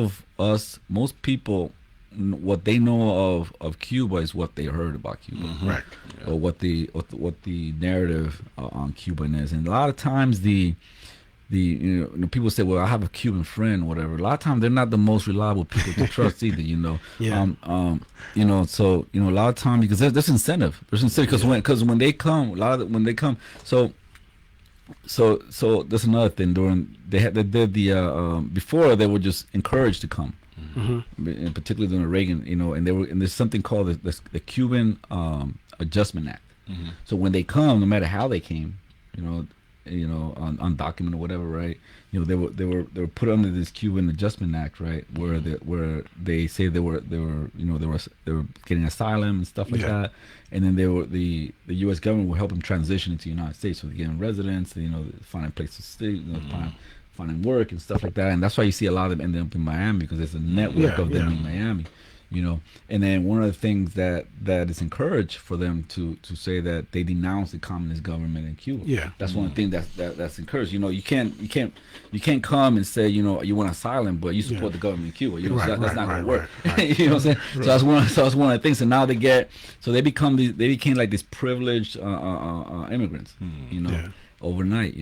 people, what they know of Cuba is what they heard about Cuba, right? Or what the narrative on Cuban is, and a lot of times the people say, well, I have a Cuban friend, or whatever. A lot of times they're not the most reliable people to trust either, Yeah. So a lot of times, because there's incentive. Because when they come, so that's another thing. They did before, they were just encouraged to come. And particularly during Reagan, and there's something called the Cuban Adjustment Act. So when they come, no matter how they came, undocumented or whatever, right? They were put under this Cuban Adjustment Act, right? Where they say they were getting asylum and stuff like that, and then the U.S. government will help them transition into the United States, so they're getting residence, finding places to stay, finding work and stuff like that. And that's why you see a lot of them ending up in Miami, because there's a network of them in Miami, and then one of the things that is encouraged for them to say that they denounce the communist government in Cuba. That's one of the things that's encouraged. You can't come and say you want asylum, but you support the government in Cuba. That's not going to work. Right. You know what I'm saying? Right. So that's one of the things. And now they became like these privileged immigrants. Overnight.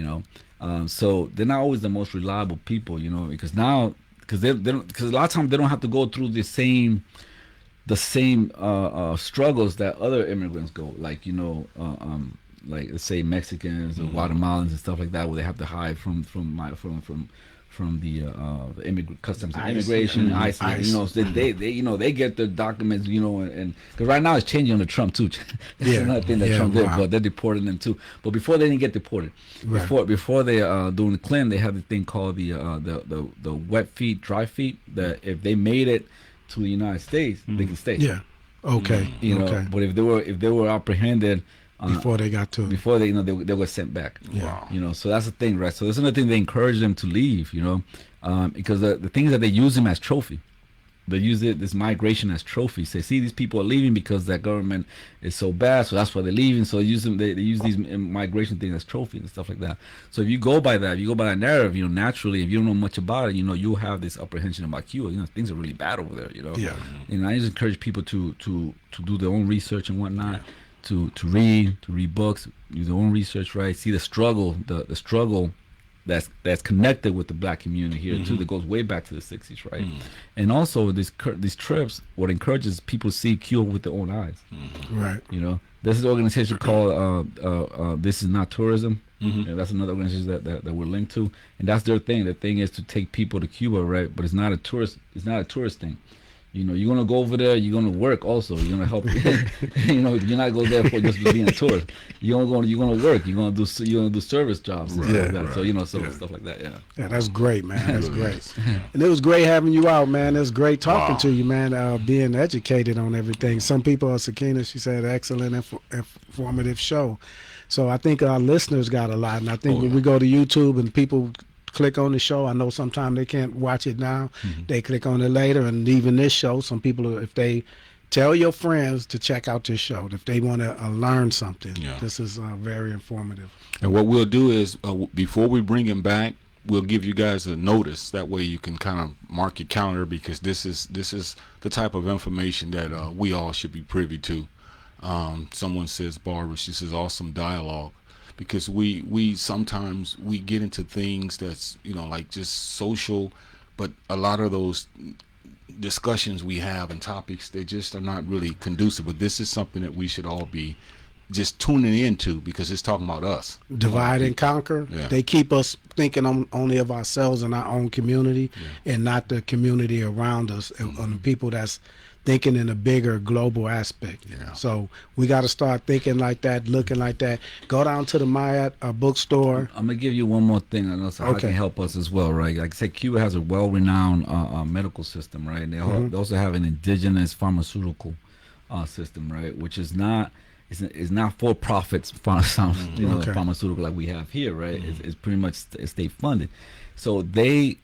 So they're not always the most reliable people. Because a lot of times they don't have to go through the same struggles that other immigrants go, like like let's say Mexicans or Guatemalans and stuff like that, where they have to hide from the immigrant customs and immigration, ICE. So they get their documents, and because right now it's changing under Trump too. That's another thing that Trump did, but they're deporting them too. But before they didn't get deported. Before they during the Clinton, they had the thing called the wet feet, dry feet. That if they made it to the United States, they can stay. Yeah. Okay. But if they were apprehended before they got to before they they were sent back. So that's the thing, right? So there's another thing, they encourage them to leave, because the things that they use them as trophy. They use this migration as trophy. Say, see, these people are leaving because that government is so bad, so that's why they're leaving. So they use these migration things as trophy and stuff like that. So if you go by that, narrative, naturally, if you don't know much about it, you'll have this apprehension about Cuba. Things are really bad over there. And I just encourage people to do their own research and whatnot. To read books, do their own research, right? See the struggle, the struggle that's connected with the black community here too, that goes way back to the 60s, right? And also these trips, what encourages people to see Cuba with their own eyes, right? There's an organization called This Is Not Tourism. And that's another organization that we're linked to, and that's their thing. The thing is to take people to Cuba, right? But it's not a tourist thing. You're gonna go over there. You're gonna work also. You're gonna help. You're not go there for just being a tourist. You're gonna work. You're gonna do service jobs. And stuff like that. So stuff like that. Yeah, that's great, man. That's great. And it was great having you out, man. It was great talking to you, man. Being educated on everything. Some people, Sakina, she said, excellent, informative show. So I think our listeners got a lot, and I think when we go to YouTube and people click on the show. I know sometimes they can't watch it now. They click on it later, and even this show, some people, if they tell your friends to check out this show, if they want to learn something. Yeah. This is very informative. And what we'll do is, before we bring him back, we'll give you guys a notice. That way you can kind of mark your calendar, because this is the type of information that we all should be privy to. Someone says, Barbara, she says, awesome dialogue, because we sometimes we get into things that's, you know, like just social, but a lot of those discussions we have and topics, they just are not really conducive. But this is something that we should all be just tuning into, because it's talking about us. Divide and conquer. Yeah. They keep us thinking only of ourselves and our own community, and not the community around us, and the people that's thinking in a bigger global aspect. Yeah. So we got to start thinking like that, looking like that. Go down to the Mayat bookstore. I'm gonna give you one more thing. I know so how it can help us as well, right? Like I said, Cuba has a well-renowned medical system, right? They also have an indigenous pharmaceutical system, right? Which is not not for profits, pharmaceutical like we have here, right? It's pretty much state funded. So they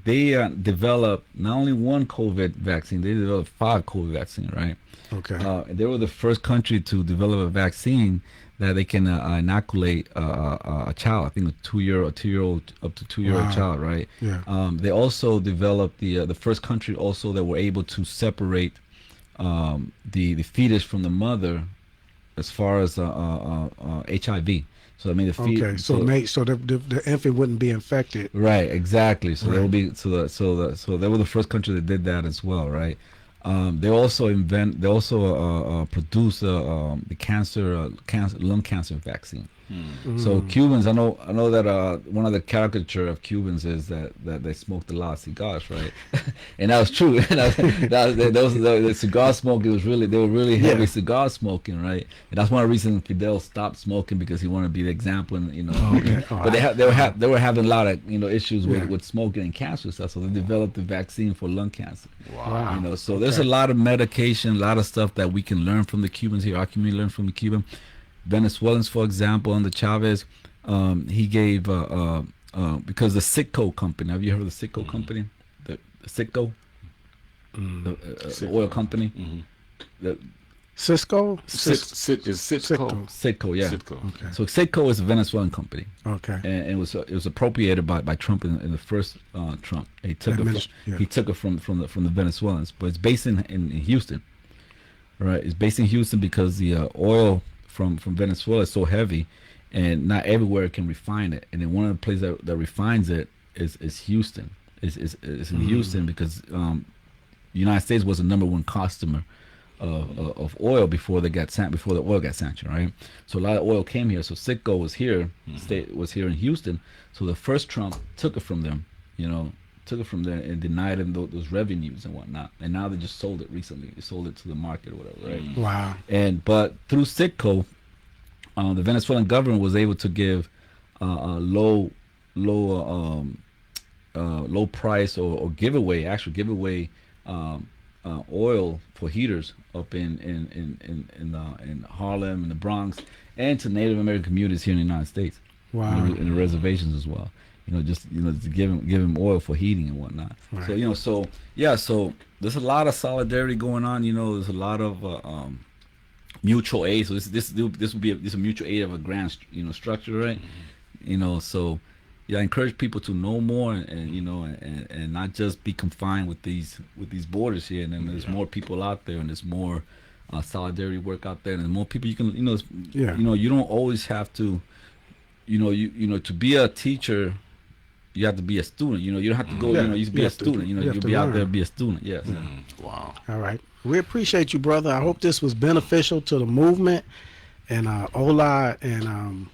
developed not only one COVID vaccine, they developed 5 COVID vaccines, right? Okay. They were the first country to develop a vaccine that they can inoculate a child. I think a 2-year-old up to 2-year-old child, right? Yeah. They also developed the first country also that were able to separate the fetus from the mother as far as HIV. So I mean, So the infant wouldn't be infected. Right, exactly. So they will be so they were the first country that did that as well, right? They also produce the lung cancer vaccine. So Cubans, I know that one of the caricature of Cubans is that they smoked a lot of cigars, right? And that was true. The cigar smoking they were really heavy cigar smoking, right? And that's one of the reasons Fidel stopped smoking, because he wanted to be the example, and But they were having a lot of issues with smoking and cancer stuff, so they developed the vaccine for lung cancer. Wow. So there's a lot of medication, a lot of stuff that we can learn from the Cubans here. Our community learn from the Cuban. Venezuelans, for example, under Chavez, he gave because the Citgo company. Have you heard of the Citgo company? The Citgo, the oil company. Cisco. Citgo, yeah. Citgo. Okay. So Citgo is a Venezuelan company. Okay. And it was appropriated by Trump in the first Trump. He took it from the Venezuelans, but it's based in Houston. Right, it's based in Houston because the oil from Venezuela is so heavy, and not everywhere can refine it. And then one of the places that refines it is Houston. It's in Houston, because the United States was the #1 customer of oil before the oil got sanctioned, right? So a lot of oil came here. So Citgo was here, was here in Houston. So the first Trump took it from them, took it from there and denied them those revenues and whatnot. And now they just sold it recently. They sold it to the market or whatever, right? Wow. But through Citgo, the Venezuelan government was able to give a low price or giveaway oil for heaters up in Harlem and the Bronx, and to Native American communities here in the United States. Wow. In the reservations as well. To give him oil for heating and whatnot. Right. So there's a lot of solidarity going on. There's a lot of mutual aid. So this would be a mutual aid of a grand structure, right? So I encourage people to know more and not just be confined with these borders here. And then there's more people out there, and there's more solidarity work out there, and there's more people you can you don't always have to to be a teacher. You have to be a student. You don't have to go. You can be a student. You can be out there and be a student. Yes. Wow. All right. We appreciate you, brother. I hope this was beneficial to the movement and H.O.L.A. and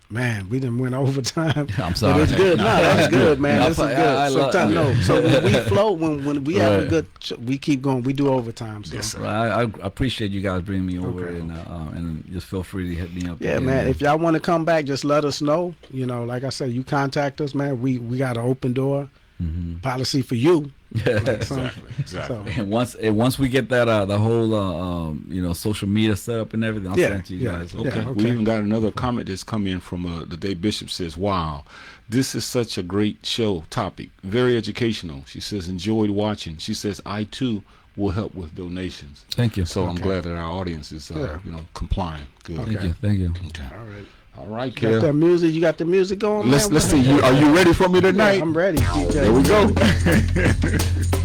man, we didn't win overtime. I'm sorry. But it's good. No, that's good, man. This is good. So when we flow, when we have a good, we keep going. We do overtime. So. Yes, sir. Well, I appreciate you guys bringing me over, and just feel free to hit me up. Yeah, man. If y'all want to come back, just let us know. Like I said, you contact us, man. We got an open door. policy for you. Exactly. So, And once we get that the whole social media set up and everything, I'll send it to you guys. Okay. Yeah, We even got another comment that's come in from the day Bishop says, "Wow, this is such a great show topic, very educational." She says, "Enjoyed watching." She says, "I too will help with donations." Thank you. So I'm glad that our audience is complying. Good. Thank you. Okay. all right. All right, You got that Kev. music? You got the music going? Let's man? see. Are you ready for me tonight? I'm ready, DJ. There we go.